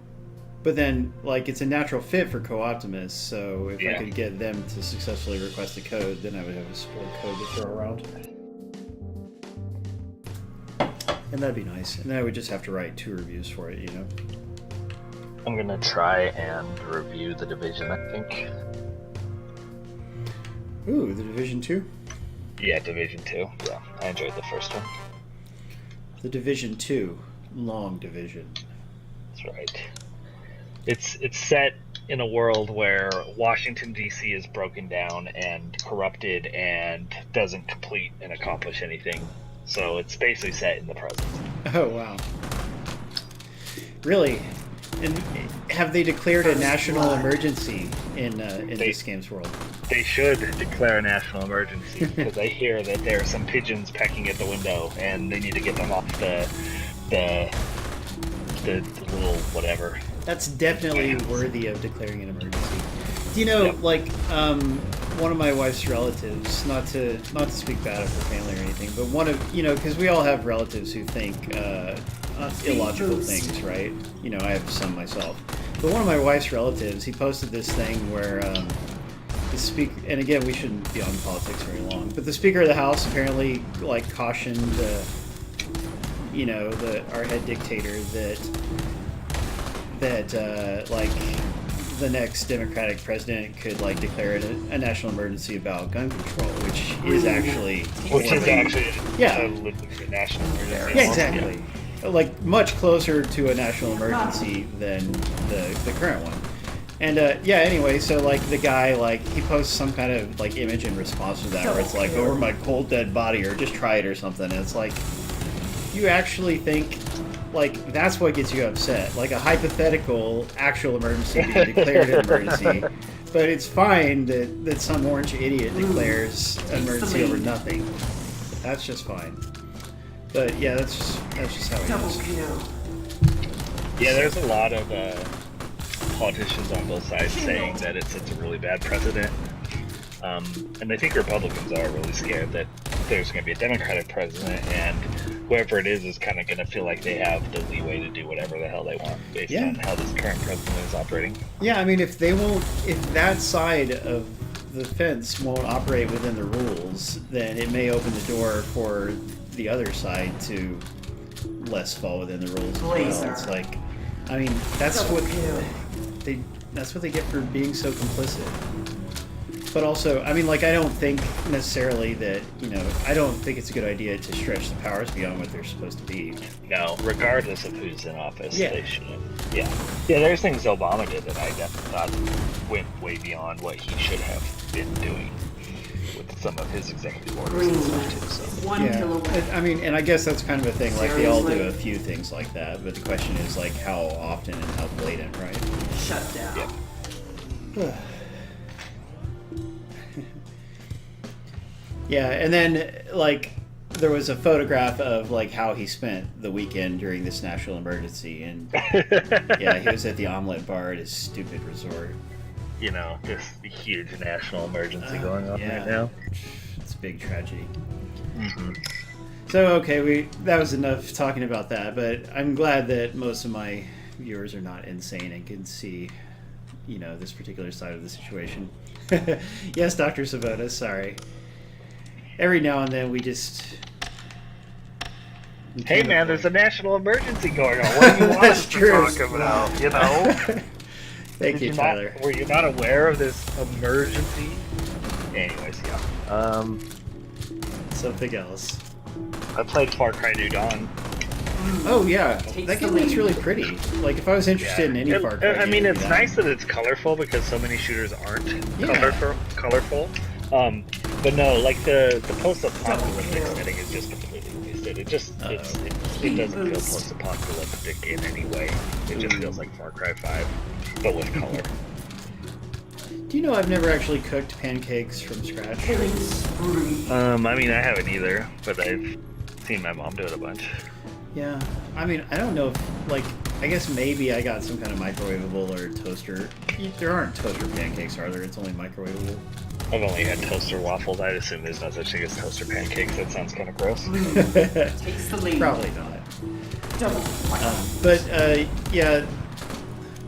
But then, like, it's a natural fit for Co-Optimus, so if I Yeah. could get them to successfully request a code, then I would have a support code to throw around. And that'd be nice. And then I would just have to write 2 reviews for it, you know? I'm going to try and review The Division, I think. Ooh, The Division 2? Yeah, Division 2. Yeah, I enjoyed the first one. The Division 2. Long Division. That's right. It's set in a world where Washington, D.C. is broken down and corrupted and doesn't complete and accomplish anything. So it's basically set in the present. Oh, wow. Really? And have they declared a national emergency in this game's world? They should declare a national emergency because I hear that there are some pigeons pecking at the window and they need to get them off the little whatever. That's definitely worthy of declaring an emergency. Do you know, Yep. like, one of my wife's relatives, not to speak bad of her family or anything, but one of, you know, because we all have relatives who think illogical things, right? You know, I have some myself. But one of my wife's relatives, he posted this thing where and again, we shouldn't be on politics very long, but the Speaker of the House apparently, like, cautioned you know, our head dictator that like the next Democratic president could like declare a national emergency about gun control, which is actually yeah. a legitimate national emergency. Yeah, exactly. Yeah. Like much closer to a national emergency than the current one. And yeah, anyway, so like the guy, like he posts some kind of like image in response to that where it's like over my cold dead body or just try it or something. And it's like, you actually think like that's what gets you upset, like a hypothetical actual emergency being declared an emergency, but it's fine that some orange idiot declares an emergency over nothing. That's just fine. But yeah, that's just how it is. Yeah, there's a lot of politicians on both sides saying that it's a really bad precedent. And I think Republicans are really scared that there's going to be a Democratic president, and whoever it is kind of going to feel like they have the leeway to do whatever the hell they want based on how this current president is operating. Yeah, I mean, if that side of the fence won't operate within the rules, then it may open the door for the other side to less fall within the rules as well. It's like, I mean, that's what they get for being so complicit. But also, I mean, like, I don't think necessarily that, you know, I don't think it's a good idea to stretch the powers beyond what they're supposed to be. No, regardless of who's in office, they shouldn't. Yeah, there's things Obama did that I definitely thought went way beyond what he should have been doing with some of his executive orders and stuff, too. So. I mean, and I guess that's kind of a thing, like, they all do a few things like that, but the question is, like, how often and how blatant, right? Shut down. Yep. Yeah, and then, like, there was a photograph of, like, how he spent the weekend during this national emergency, and, yeah, he was at the Omelet Bar at his stupid resort. You know, just a huge national emergency going on right now. It's a big tragedy. Mm-hmm. So, okay, that was enough talking about that, but I'm glad that most of my viewers are not insane and can see, you know, this particular side of the situation. Yes, Dr. Savona, sorry. Every now and then we just... Hey man, there's a national emergency going on. What do you want us to talk about, you know? Thank you, Tyler. Were you not aware of this emergency? Anyways, yeah. Something else. I played Far Cry New Dawn. Oh yeah, that game looks really pretty. Like if I was interested in any Far Cry game, I mean, it's nice that it's colorful because so many shooters aren't colorful. But no, like the post-apocalyptic setting is just completely wasted. It just it doesn't feel post-apocalyptic in any way. It just feels like Far Cry 5, but with color. Do you know I've never actually cooked pancakes from scratch? I mean, I haven't either, but I've seen my mom do it a bunch. Yeah, I mean, I don't know if, like, I guess maybe I got some kind of microwavable or toaster. There aren't toaster pancakes, are there? It's only microwavable. I've only had toaster waffles. I'd assume there's no such thing as toaster pancakes. That sounds kind of gross. Takes the lead. Probably not. But, yeah,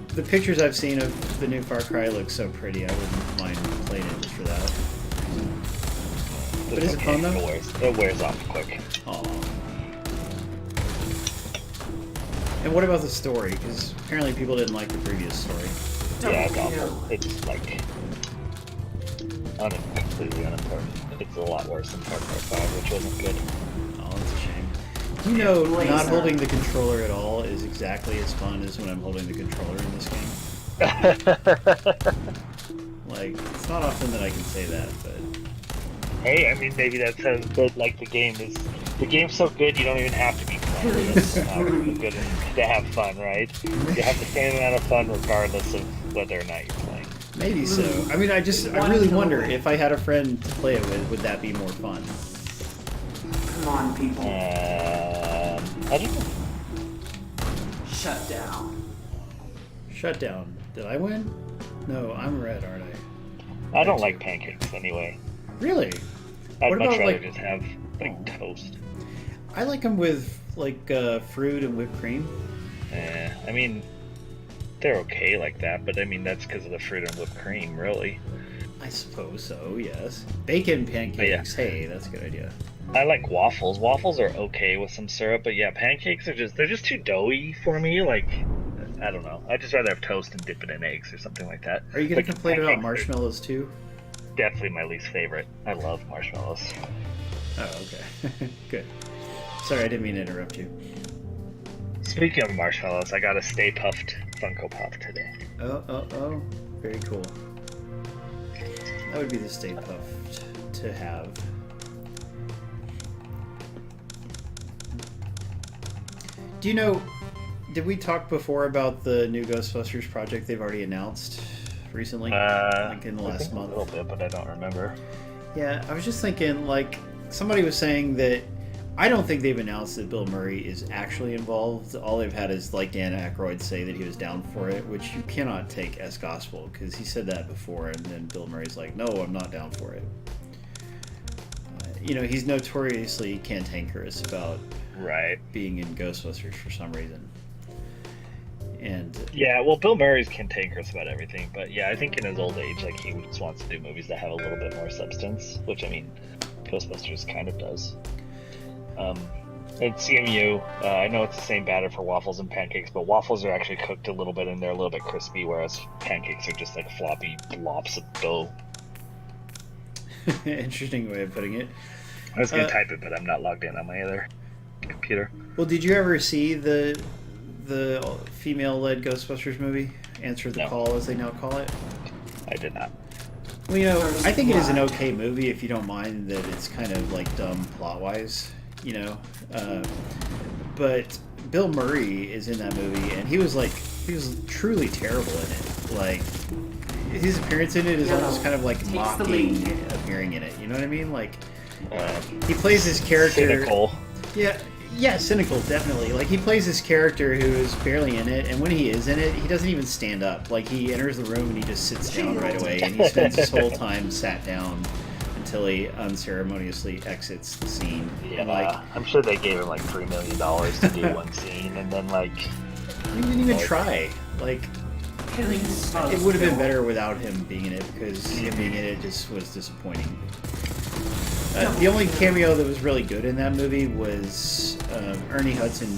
the pictures I've seen of the new Far Cry look so pretty. I wouldn't mind playing it just for that. But is it fun, though? It wears off quick. Aww. And what about the story? Because apparently people didn't like the previous story. Yeah, it's awful. It's like completely unimportant. It's a lot worse than Far Cry 5, which wasn't good. Oh, that's a shame. Do you know not holding the controller at all is exactly as fun as when I'm holding the controller in this game? Like, it's not often that I can say that, but... Hey, I mean, maybe that says that, like, the game's so good you don't even have to be playing it. It's good to have fun, right? You have the same amount of fun regardless of whether or not you're playing. Maybe so. I mean, I really wonder if I had a friend to play it with, would that be more fun? Come on, people. I don't know. Shut down. Shut down. Did I win? No, I'm red, aren't I? I don't like pancakes anyway. Really? I'd much rather just have, like, toast. I like them with, like, fruit and whipped cream. I mean, they're okay like that, but I mean, that's because of the fruit and whipped cream, really. I suppose so, yes. Bacon pancakes, hey, that's a good idea. I like waffles. Waffles are okay with some syrup, but yeah, pancakes are they're just too doughy for me. Like, I don't know. I just rather have toast and dip it in eggs or something like that. Are you gonna Like complain about pancakes are marshmallows too? definitely my least favorite. I love marshmallows. Oh, okay. Good. Sorry, I didn't mean to interrupt you. Speaking of marshmallows, I got a Stay Puffed Funko Pop today. Oh. Very cool. That would be the Stay Puft to have. Do you know, did we talk before about the new Ghostbusters project they've already announced recently? Like in the I last think month? a little bit, but I don't remember. Yeah, I was just thinking, like, somebody was saying that I don't think they've announced that Bill Murray is actually involved. All they've had is, like, Dan Aykroyd say that he was down for it, which you cannot take as gospel, because he said that before, and then Bill Murray's like, no, I'm not down for it. You know, he's notoriously cantankerous about Right. being in Ghostbusters for some reason. And Yeah, well, Bill Murray's cantankerous about everything, but yeah, I think in his old age, like, he just wants to do movies that have a little bit more substance, which, I mean, Ghostbusters kind of does. And CMU, I know it's the same batter for waffles and pancakes, but waffles are actually cooked a little bit and they're a little bit crispy, whereas pancakes are just like floppy blobs of dough. interesting way of putting it. I was gonna type it, but I'm not logged in on my other computer. Well, did you ever see the female-led Ghostbusters movie? Answer the No. Call, as they now call it. I did not. Well, you know, I think it is an okay movie if you don't mind that it's kind of like dumb plot-wise, you know. But Bill Murray is in that movie, and he was truly terrible in it. Like his appearance in it is almost kind of like mocking appearing in it. You know what I mean? Like he plays this character. Cynical. Yeah, cynical, definitely. Like, he plays this character who is barely in it, and when he is in it, he doesn't even stand up. Like, he enters the room and he just sits down right away, and he spends his whole time sat down until he unceremoniously exits the scene. Yeah, and, like, I'm sure they gave him like $3 million to do one scene, and then like he didn't even try. Like, it would have been better without him being in it, because him being in it just was disappointing. The only cameo that was really good in that movie was Ernie Hudson.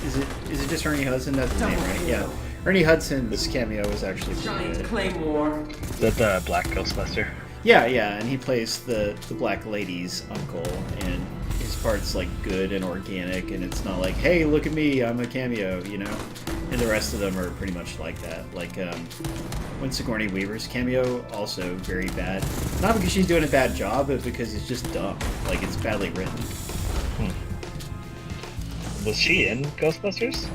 Is it just Ernie Hudson? That's his name, right? Yeah. Ernie Hudson's cameo was actually pretty Giant good. Claymore. is that the Black Ghostbuster? Yeah, and he plays the black lady's uncle, and his part's like good and organic, and it's not like, hey, look at me, I'm a cameo, you know. And the rest of them are pretty much like that. Like when Sigourney Weaver's cameo, also very bad. Not because she's doing a bad job, but because it's just dumb. Like it's badly written. Was she in Ghostbusters?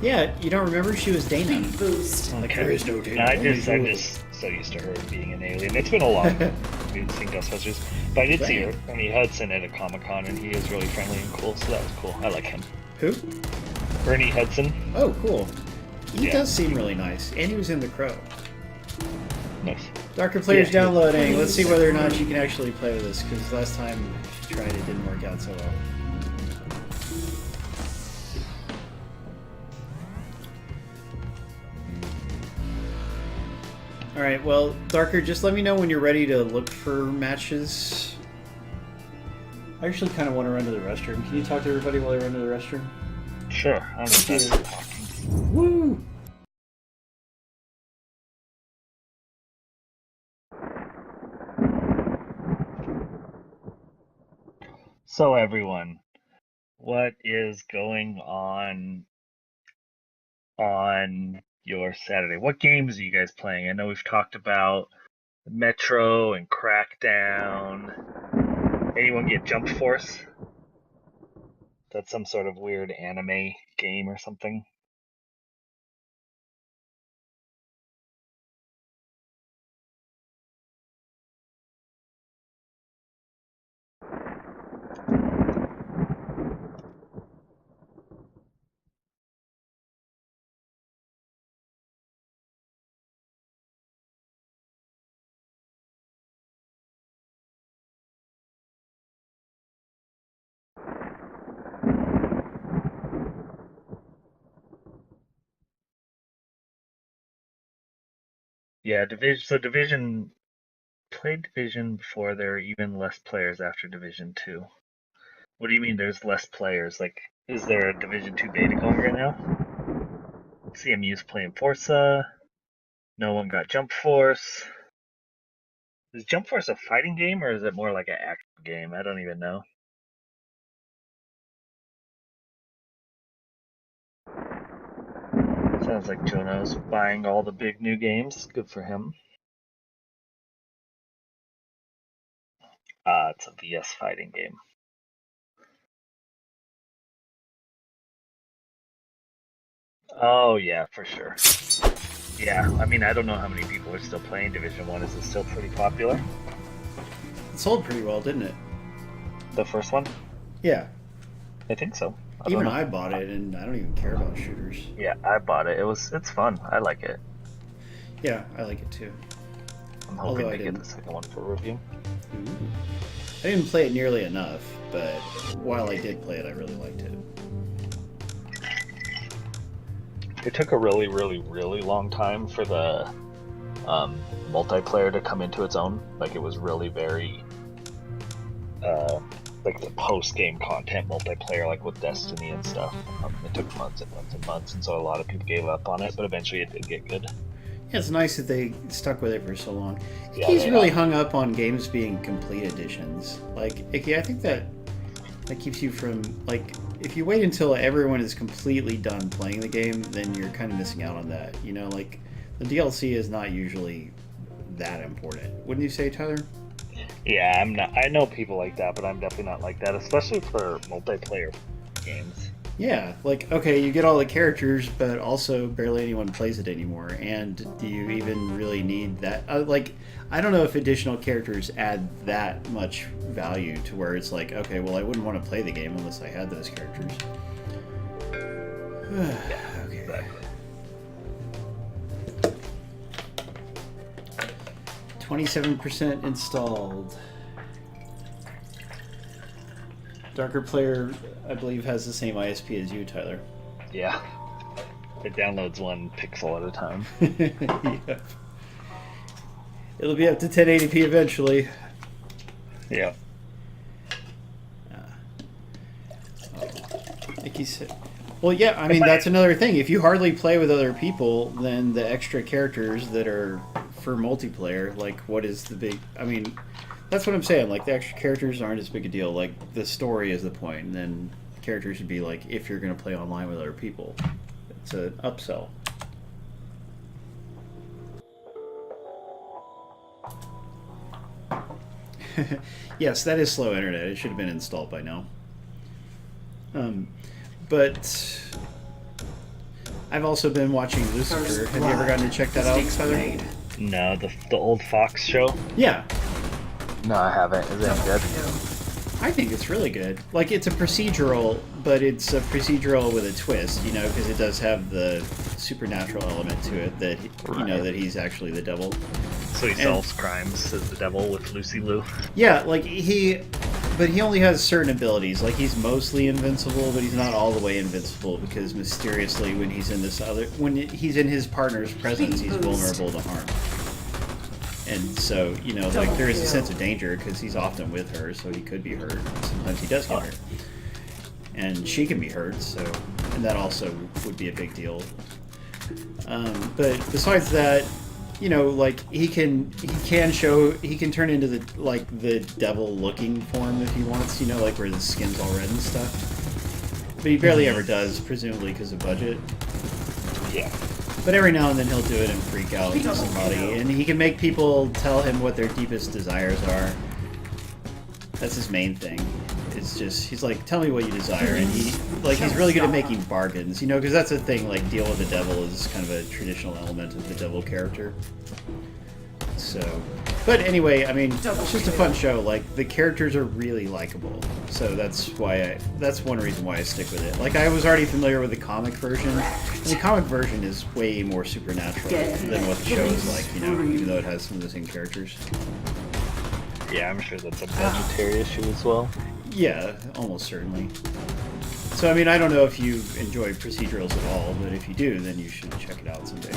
Yeah, you don't remember? She was Dana. Boost. Like there is no Dana. I'm just so used to her being an alien. It's been a long time we've seen Ghostbusters, but I did see Ernie Hudson at a Comic-Con, and he is really friendly and cool, so that was cool. I like him. Who? Ernie Hudson. Oh, cool. He Yeah. does seem really nice, and he was in The Crow. Nice. Darker Player's Yeah. downloading. Let's see whether or not she can actually play with this, because last time she tried it didn't work out so well. Alright, well, Darker, just let me know when you're ready to look for matches. I actually kind of want to run to the restroom. Can you talk to everybody while I run to the restroom? Sure. I'm just Woo! So everyone, what is going on your Saturday? What games are you guys playing? I know we've talked about Metro and Crackdown. Anyone get Jump Force? That's some sort of weird anime game or something. Yeah, Division. So Division played Division before. There were even less players after Division 2. What do you mean there's less players? Like, is there a Division 2 beta going right now? CMU's playing Forza. No one got Jump Force. Is Jump Force a fighting game or is it more like an action game? I don't even know. Sounds like Jono's buying all the big new games. Good for him. It's a VS fighting game. Oh yeah, for sure. Yeah, I mean, I don't know how many people are still playing Division 1. Is it still pretty popular? It sold pretty well, didn't it? The first one? Yeah. I think so. Even I bought it, and I don't even care about shooters. Yeah, I bought it. It's fun. I like it. Yeah, I like it too. I'm hoping to get the second one for review. Ooh. I didn't play it nearly enough, but while I did play it, I really liked it. It took a really, really, really long time for the multiplayer to come into its own. Like, it was really very like the post-game content multiplayer, like with Destiny and stuff. It took months and months and months, and so a lot of people gave up on it, but eventually it did get good. Yeah, it's nice that they stuck with it for so long. Yeah, He's really hung up on games being complete editions. Like, Icky, I think that keeps you from, like, if you wait until everyone is completely done playing the game, then you're kind of missing out on that. You know, like, the DLC is not usually that important. Wouldn't you say, Tyler? Yeah, I'm not. I know people like that, but I'm definitely not like that, especially for multiplayer games. Yeah, like, okay, you get all the characters, but also barely anyone plays it anymore. And do you even really need that? Like, I don't know if additional characters add that much value to where it's like, okay, well, I wouldn't want to play the game unless I had those characters. Yeah, okay. exactly. 27% installed. Darker Player, I believe, has the same ISP as you, Tyler. Yeah. It downloads 1 pixel at a time. Yeah. It'll be up to 1080p eventually. Yeah. Like you said. Well, yeah, I mean, that's another thing. If you hardly play with other people, then the extra characters that are for multiplayer, like, what is the big... I mean, that's what I'm saying. Like, the extra characters aren't as big a deal. Like, the story is the point, and then characters should be, like, if you're going to play online with other people. It's an upsell. Yes, that is slow internet. It should have been installed by now. But I've also been watching Lucifer. Have you ever gotten to check that out, Tyler? No, the old Fox show? Yeah. No, I haven't. Is that good? I think it's really good. Like, it's a procedural, but it's a procedural with a twist, you know, because it does have the supernatural element to it that, you know, that he's actually the devil. So he solves crimes as the devil with Lucy Liu? Yeah, like, but he only has certain abilities. Like, he's mostly invincible, but he's not all the way invincible because mysteriously when he's in when he's in his partner's presence, he's vulnerable to harm. And so, you know, like, there is a sense of danger because he's often with her, so he could be hurt. Sometimes he does get hurt. And she can be hurt, so, and that also would be a big deal. But besides that, you know, like, he can turn into the devil-looking form if he wants, you know, like where the skin's all red and stuff. But he barely ever does, presumably because of budget. Yeah. But every now and then he'll do it and freak out somebody, and he can make people tell him what their deepest desires are. That's his main thing. It's just, he's like, tell me what you desire, and he's really good at making bargains, you know, because that's the thing, like, deal with the devil is kind of a traditional element of the devil character. So, but anyway, I mean, it's just a fun show. Like, the characters are really likable, so that's one reason why I stick with it. Like, I was already familiar with the comic version, and the comic version is way more supernatural than what the show is like, you know, even though it has some of the same characters. Yeah, I'm sure that's a budgetary issue as well. Yeah, almost certainly. So, I mean, I don't know if you enjoy procedurals at all, but if you do, then you should check it out someday.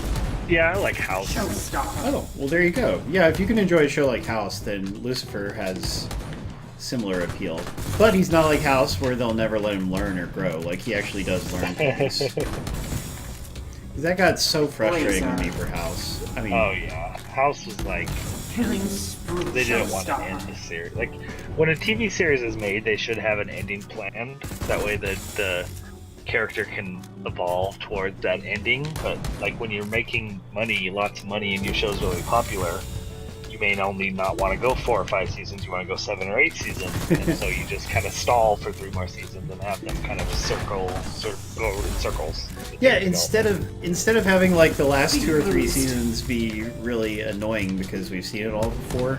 Yeah, I like House. Oh, well, there you go. Yeah, if you can enjoy a show like House, then Lucifer has similar appeal. But he's not like House, where they'll never let him learn or grow. Like, he actually does learn things. That got so frustrating with me for House. I mean, oh yeah, House was like, Killing spree. they didn't want to end the series. Like, when a TV series is made, they should have an ending planned. That way the character can evolve towards that ending. But like when you're making money, lots of money, and your show's really popular, you may only not want to go 4 or 5 seasons. You want to go 7 or 8 seasons, and so you just kind of stall for 3 more seasons and have them kind of go in circles. yeah, instead of having like the last 2 or 3 seasons be really annoying because we've seen it all before,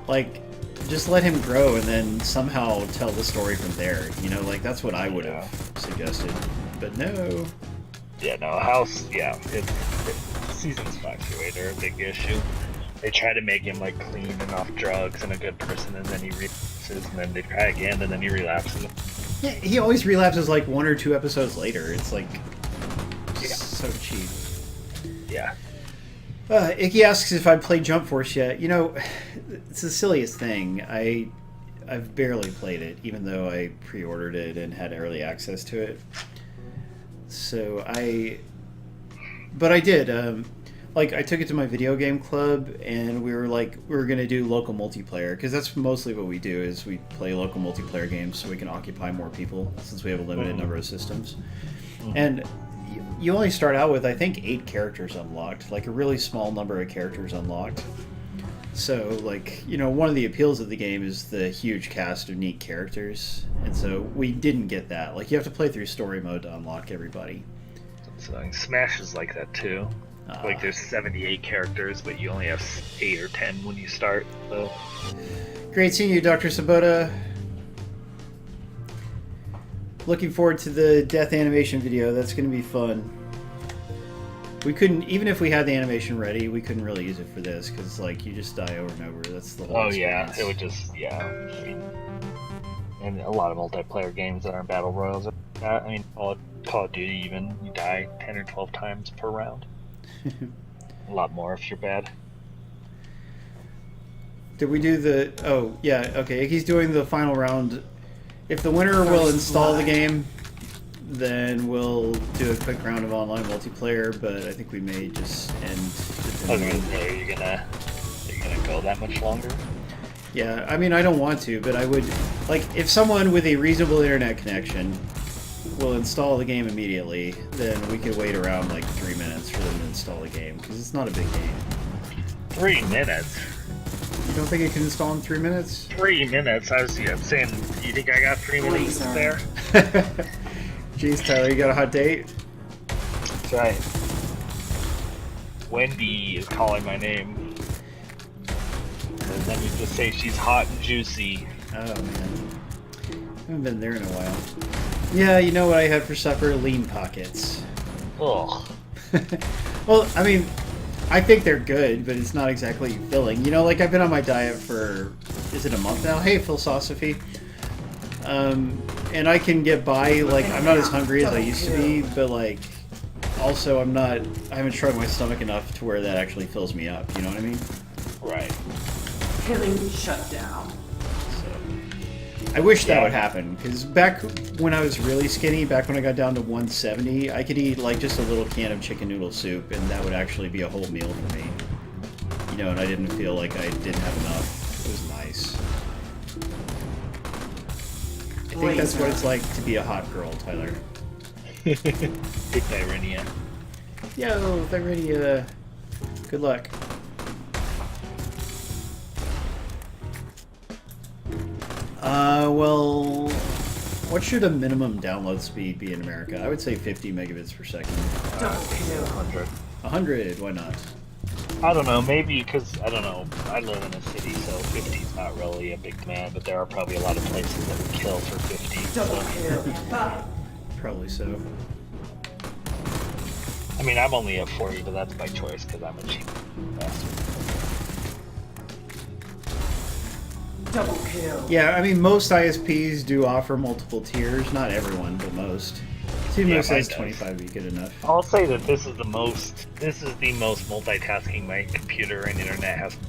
like just let him grow and then somehow tell the story from there. You know, like that's what I would have suggested. But no. Yeah, no, House, yeah, seasons 5 through 8 are a big issue. They try to make him like clean and off drugs and a good person, and then he relapses, and then they try again, and then he relapses. Yeah, he always relapses like 1 or 2 episodes later. It's like so cheap. Yeah. Icky asks if I've played Jump Force yet. You know, it's the silliest thing. I've barely played it, even though I pre-ordered it and had early access to it. So but I did. Like, I took it to my video game club, and we were going to do local multiplayer, because that's mostly what we do, is we play local multiplayer games so we can occupy more people, since we have a limited number of systems. And you only start out with, I think, 8 characters unlocked, like a really small number of characters unlocked. So, like, you know, one of the appeals of the game is the huge cast of neat characters, and so we didn't get that. Like, you have to play through story mode to unlock everybody. So Smash is like that too. Like there's 78 characters, but you only have 8 or 10 when you start. So. Great seeing you, Dr. Sabota. Looking forward to the death animation video. That's going to be fun. We couldn't, even if we had the animation ready, we couldn't really use it for this, because like you just die over and over. That's the whole experience. Yeah, it would just I mean, and a lot of multiplayer games that aren't battle royals. I mean, Call of Duty even, you die 10 or 12 times per round. A lot more if you're bad. Did we do the... Oh, yeah, okay. He's doing the final round. If the winner will install the game, then we'll do a quick round of online multiplayer, but I think we may just end... I was gonna say, are you gonna go that much longer? Yeah, I mean, I don't want to, but I would... Like, if someone with a reasonable internet connection will install the game immediately, then we could wait around like 3 minutes for them to install the game, because it's not a big game. 3 minutes? You don't think it can install in 3 minutes? 3 minutes? I'm saying, you think I got 3 minutes there? Jeez, Tyler, you got a hot date? That's right. Wendy is calling my name. And then you just say she's hot and juicy. Oh, man. I haven't been there in a while. Yeah, you know what I had for supper? Lean pockets. Ugh. Well, I mean, I think they're good, but it's not exactly filling. You know, like, I've been on my diet for, is it a month now? Hey, Philosophy. And I can get by, like, I'm not as hungry as I used to be, but, like, also I haven't shrugged my stomach enough to where that actually fills me up, you know what I mean? Right. Killing shutdown. I wish that would happen, because back when I was really skinny, back when I got down to 170, I could eat like just a little can of chicken noodle soup, and that would actually be a whole meal for me. You know, and I didn't feel like I didn't have enough. It was nice. I think that's what it's like to be a hot girl, Tyler. Good Tyrannia. Yo, Tyrannia. Good luck. Well, what should a minimum download speed be in America? I would say 50 megabits per second. 100. 100, why not? I don't know, maybe because, I don't know, I live in a city, so 50 is not really a big demand, but there are probably a lot of places that would kill for 50. So. Probably so. I mean, I'm only at 40, but that's by choice because I'm a cheap bastard. Double kill. Yeah, I mean, most ISPs do offer multiple tiers. Not everyone, but most. Timo says 25 would be good enough. I'll say that this is the most multitasking my computer and internet has in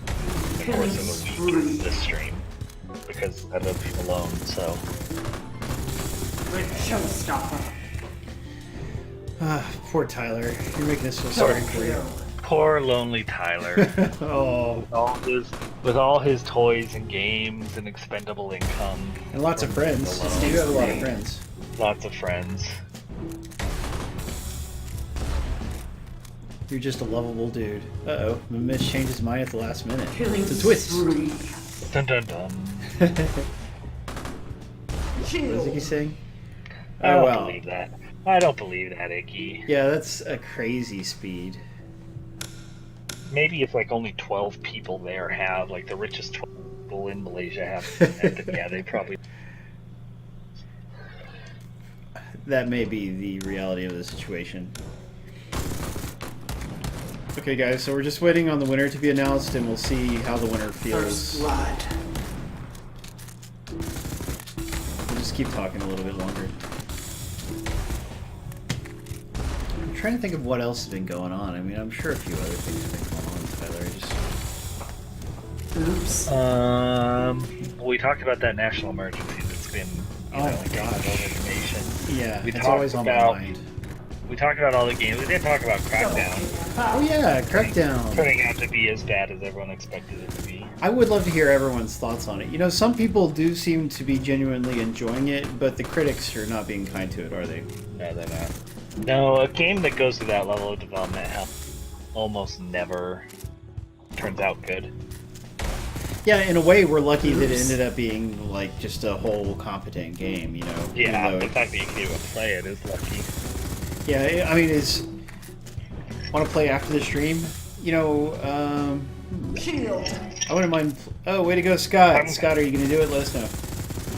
the course of a week is this stream. because I live alone, so. Red showstopper. Ah, poor Tyler. You're making us feel Double sorry for you. kill. Poor lonely Tyler. Oh, with all his toys and games and expendable income. and lots of friends. Alone. You have a lot of friends. Lots of friends. You're just a lovable dude. Uh-oh. Mimish changed his mind at the last minute. Killing It's a twist. spree. Dun dun dun. What is Icky saying? I Oh, don't wow. believe that. I don't believe that, Icky. Yeah, that's a crazy speed. Maybe if like only 12 people there have, like the richest 12 people in Malaysia have, yeah, they probably. That may be the reality of the situation. Okay, guys, so we're just waiting on the winner to be announced, and we'll see how the winner First feels. blood. We'll just keep talking a little bit longer. I'm trying to think of what else has been going on. I mean, I'm sure a few other things have been going on, Tyler. Oops. We talked about that national emergency that's been, Oh my gosh. over the nation. Yeah, We it's talked always on my about- mind. We talked about all the games. We didn't talk about Double Crackdown. kill. Oh yeah, Crackdown. Turning out to be as bad as everyone expected it to be. I would love to hear everyone's thoughts on it. You know, some people do seem to be genuinely enjoying it, but the critics are not being kind to it, are they? No, they're not. No, a game that goes through that level of development almost never turns out good. Yeah, in a way, we're lucky that it ended up being like just a whole competent game. You know? Yeah, Even though the fact that you can even play it is lucky. yeah, I mean, want to play after the stream? You know, Shield. I wouldn't mind. Oh, way to go, Scott! I'm- Scott, are you going to do it? Let us know.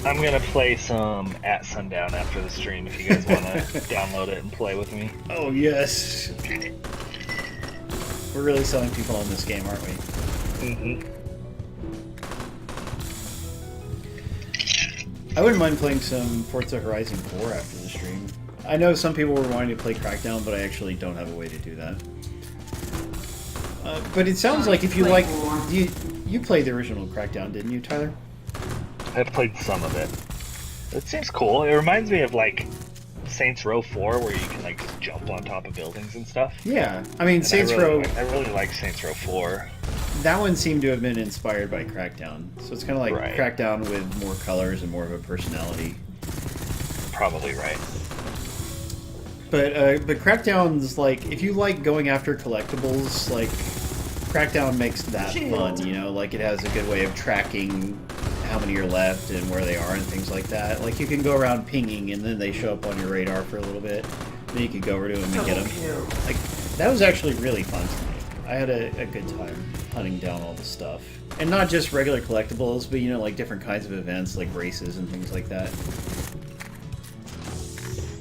I'm gonna play some at Sundown after the stream if you guys want to download it and play with me. Oh yes, we're really selling people on this game, aren't we? Mm-hmm. I wouldn't mind playing some Forza Horizon 4 after the stream. I know some people were wanting to play Crackdown, but I actually don't have a way to do that. But it sounds like if you like, you played the original Crackdown, didn't you, Tyler? I played some of it. It seems cool. It reminds me of like Saints Row 4, where you can like just jump on top of buildings and stuff. Yeah, I mean And Saints I Row. really like Saints Row 4. That one seemed to have been inspired by Crackdown, so it's kind of like Right. Crackdown with more colors and more of a personality. Probably right. But Crackdown's like, if you like going after collectibles, like Crackdown makes that fun. You know, like it has a good way of tracking how many are left and where they are and things like that. Like you can go around pinging and then they show up on your radar for a little bit. Then you can go over to them and get Double them. kill. Like that was actually really fun to me. I had a good time hunting down all the stuff. And not just regular collectibles, but you know, like different kinds of events like races and things like that.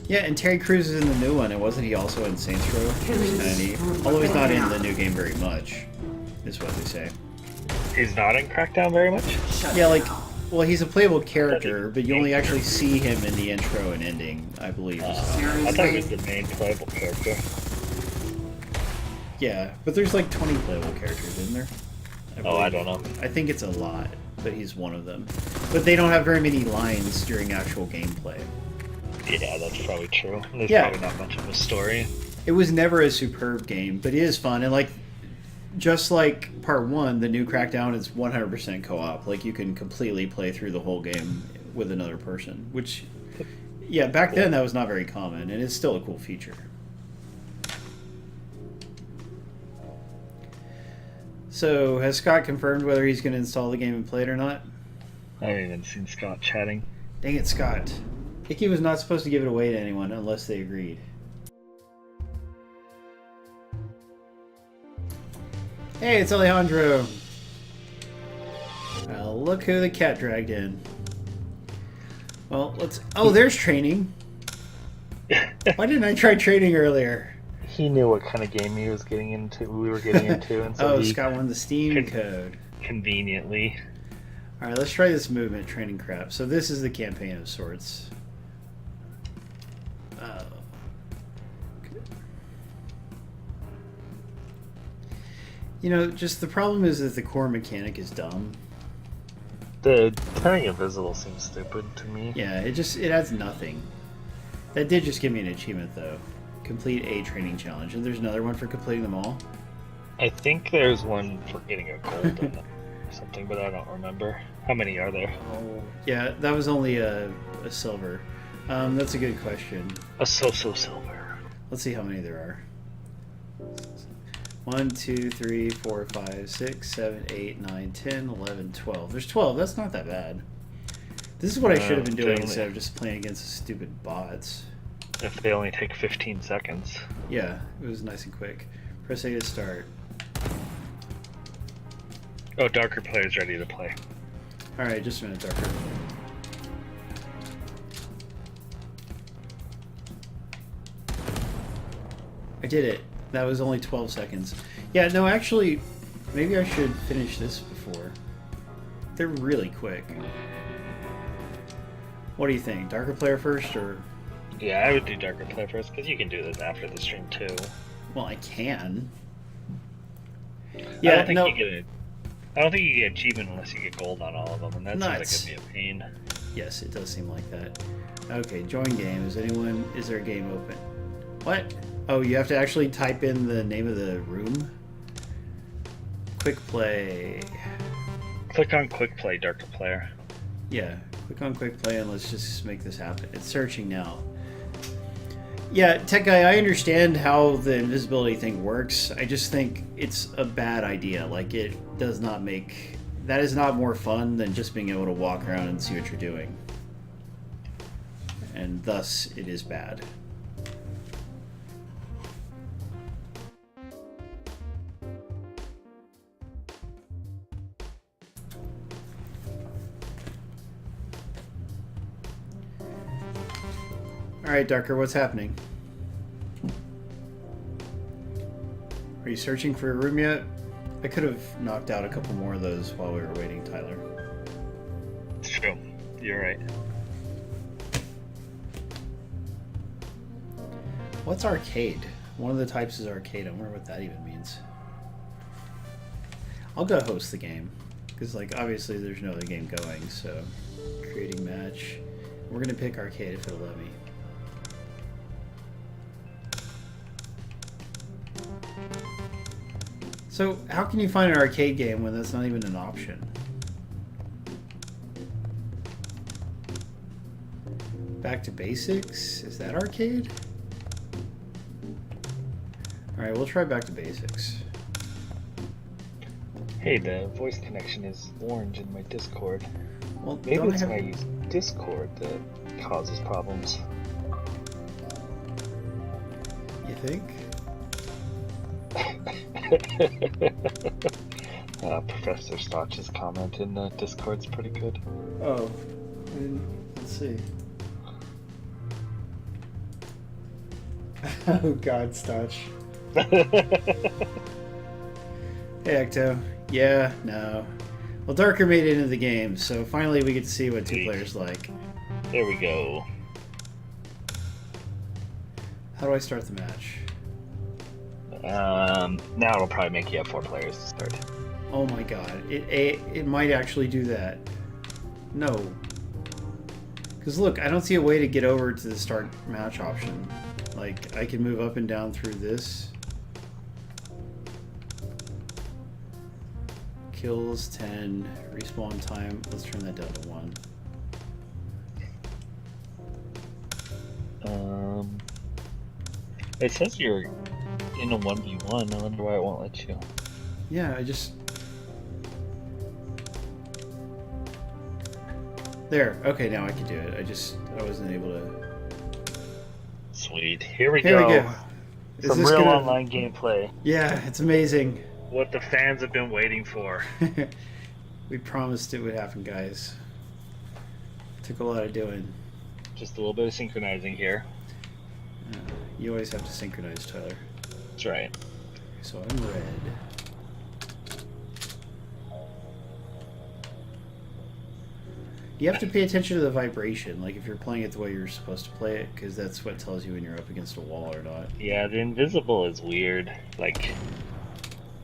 Yeah, and Terry Crews is in the new one, and wasn't he also in Saints Row? Which is kind of neat. Although he's not in the new game very much, is what they say. He's not in Crackdown very much. Shut Yeah, like, down. well, he's a playable character, but you only actually see him in the intro and ending, I believe. I thought he was the main playable character. Yeah, but there's like 20 playable characters, isn't there? I believe. don't know. I think it's a lot, but he's one of them. But they don't have very many lines during actual gameplay. Yeah, that's probably true. There's Yeah. probably not much of a story. It was never a superb game, but it is fun. And like, just like part 1, the new Crackdown is 100% co-op. Like you can completely play through the whole game with another person, which, yeah, back then that was not very common, and it's still a cool feature. So, has Scott confirmed whether he's going to install the game and play it or not? I haven't even seen Scott chatting. Dang it, Scott. Icky was not supposed to give it away to anyone unless they agreed. Hey, it's Alejandro. Well, look who the cat dragged in. Well, let's... Oh, there's training. Why didn't I try training earlier? He knew what kind of game he was getting into. We were getting into, and so Oh, he Scott won the Steam code. conveniently. Alright, let's try this movement training crap. So this is the campaign of sorts. You know, just the problem is that the core mechanic is dumb. The turning invisible seems stupid to me. Yeah, it adds nothing. That did just give me an achievement though. Complete a training challenge, and there's another one for completing them all. I think there's one for getting a gold or something, but I don't remember. How many are there? Oh, yeah, that was only a silver. That's a good question. A silver. Let's see how many there are. 1, 2, 3, 4, 5, 6, 7, 8, 9, 10, 11, 12. There's 12. That's not that bad. This is what I should have been doing instead of just playing against stupid bots. If they only take 15 seconds. Yeah, it was nice and quick. Press A to start. Oh, Darker player's ready to play. Alright, just a minute, Darker. I did it. That was only 12 seconds. Yeah, no, actually, maybe I should finish this before. They're really quick. What do you think? Darker player first, or...? Yeah, I would do Darker player first, because you can do this after the stream, too. Well, I can. Yeah, I don't think you get achievement unless you get gold on all of them, and that seems like it'd be a pain. Yes, it does seem like that. Okay, join game. Is there a game open? What? Oh, you have to actually type in the name of the room? Quick play. Click on quick play, Darker player. Yeah, click on quick play and let's just make this happen. It's searching now. Yeah, Tech Guy, I understand how the invisibility thing works. I just think it's a bad idea. Like, it does not make... That is not more fun than just being able to walk around and see what you're doing. And thus, it is bad. Alright, Darker, what's happening? Are you searching for a room yet? I could have knocked out a couple more of those while we were waiting, Tyler. It's true. You're right. What's arcade? One of the types is arcade. I wonder what that even means. I'll go host the game. Because, like, obviously there's no other game going, so... Creating match. We're gonna pick arcade if it'll let me. So, how can you find an arcade game when that's not even an option? Back to basics? Is that arcade? Alright, we'll try back to basics. Hey, the voice connection is orange in my Discord. Well, maybe it's when I use Discord that causes problems. You think? Professor Stotch's comment in the Discord's pretty good. Oh, let's see. Oh God, Stotch. Hey, Ecto. Yeah, no. Well, Darker made it into the game, so finally we get to see what two players like. There we go. How do I start the match? Now it'll probably make you have 4 players to start. Oh my God, it might actually do that. No. Because look, I don't see a way to get over to the start match option. Like, I can move up and down through this. Kills 10, respawn time. Let's turn that down to 1. It says you're in a 1v1. I wonder why it won't let you. Yeah, I just... There. Okay, now I can do it. I wasn't able to... Sweet. Here we Here go. we go. Some real online gameplay. Yeah, it's amazing. What the fans have been waiting for. We promised it would happen, guys. Took a lot of doing. Just a little bit of synchronizing here. You always have to synchronize, Tyler. That's right. So I'm red. You have to pay attention to the vibration, like if you're playing it the way you're supposed to play it, because that's what tells you when you're up against a wall or not. Yeah, the invisible is weird. Like,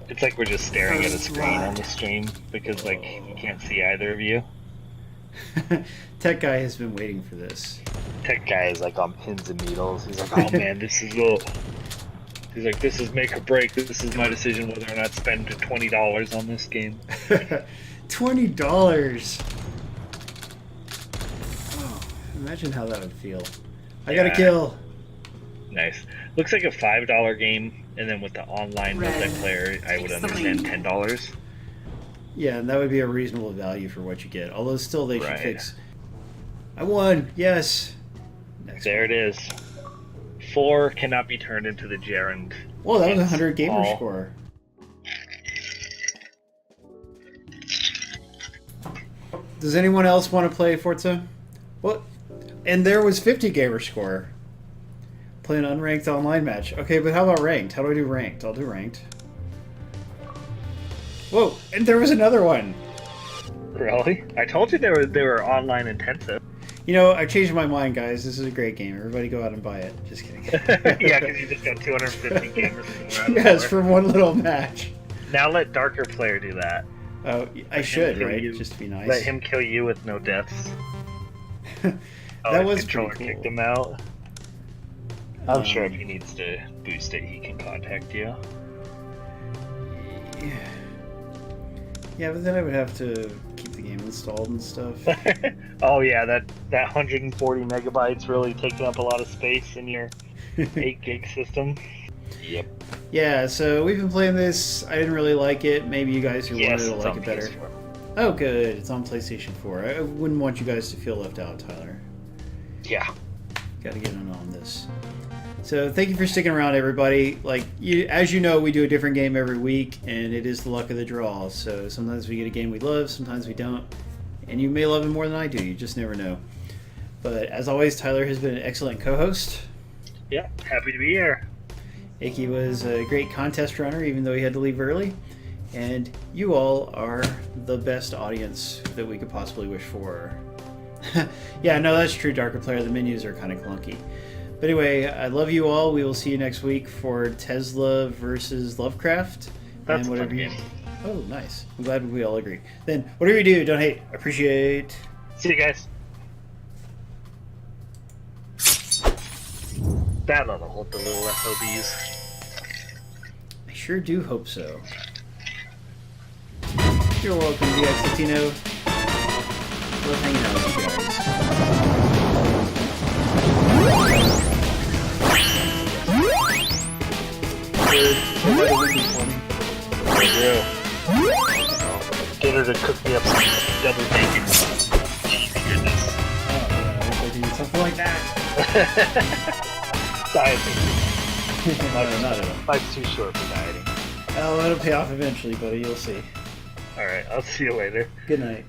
it's like we're just staring at a screen on the stream, because, like, you can't see either of you. Tech guy has been waiting for this. Tech guy is like on pins and needles. He's like, oh man, this is He's like, this is make or break. This is my decision whether or not to spend $20 on this game. $20. Oh, imagine how that would feel. I got a kill. Nice. Looks like a $5 game, and then with the online multiplayer, I would understand $10. Yeah, and that would be a reasonable value for what you get. Although still they should fix. I won. Yes. Next there one. It is. 4 cannot be turned into the gerund. Whoa, that was 100 gamer score. Does anyone else want to play Forza? What? And there was 50 gamer score. Play an unranked online match. Okay, but how about ranked? How do I do ranked? I'll do ranked. Whoa, and there was another one. Really? I told you they were online intensive. You know, I changed my mind, guys. This is a great game. Everybody go out and buy it. Just kidding. Yeah, because you just got 250 gamers. Yes, from one little match. Now let Darker Player do that. Oh, I should, right? Just to be nice. Let him kill you with no deaths. That was controller pretty cool. Kicked him out. I'm sure if he needs to boost it, he can contact you. Yeah, but then I would have to keep the game installed and stuff. Oh yeah, that 140 megabytes really taking up a lot of space in your 8 gig system. Yep. Yeah, so we've been playing this. I didn't really like it. Maybe you guys who wanted to like it better. PS4. Oh, good. It's on PlayStation 4. I wouldn't want you guys to feel left out, Tyler. Yeah. Gotta get on this. So thank you for sticking around, everybody. As you know, we do a different game every week, and it is the luck of the draw. So sometimes we get a game we love, sometimes we don't. And you may love it more than I do. You just never know. But as always, Tyler has been an excellent co-host. Yeah, happy to be here. Icky was a great contest runner, even though he had to leave early. And you all are the best audience that we could possibly wish for. Yeah, no, that's true, Darker Player. The menus are kind of clunky. But anyway, I love you all. We will see you next week for Tesla versus Lovecraft. That's and whatever a fun you... game. Oh, nice. I'm glad we all agree. Then, whatever you do, don't hate. Appreciate. See you guys. That'll hold the little SOBs. I sure do hope so. You're welcome, DX Latino. Love hanging out with you guys. Get her to cook me up some double bacon. Goodness. Oh, yeah, I wish I could do something like that. Dieting. Not at all. Life's too short for dieting. Oh, it'll pay off eventually, buddy. You'll see. Alright, I'll see you later. Good night.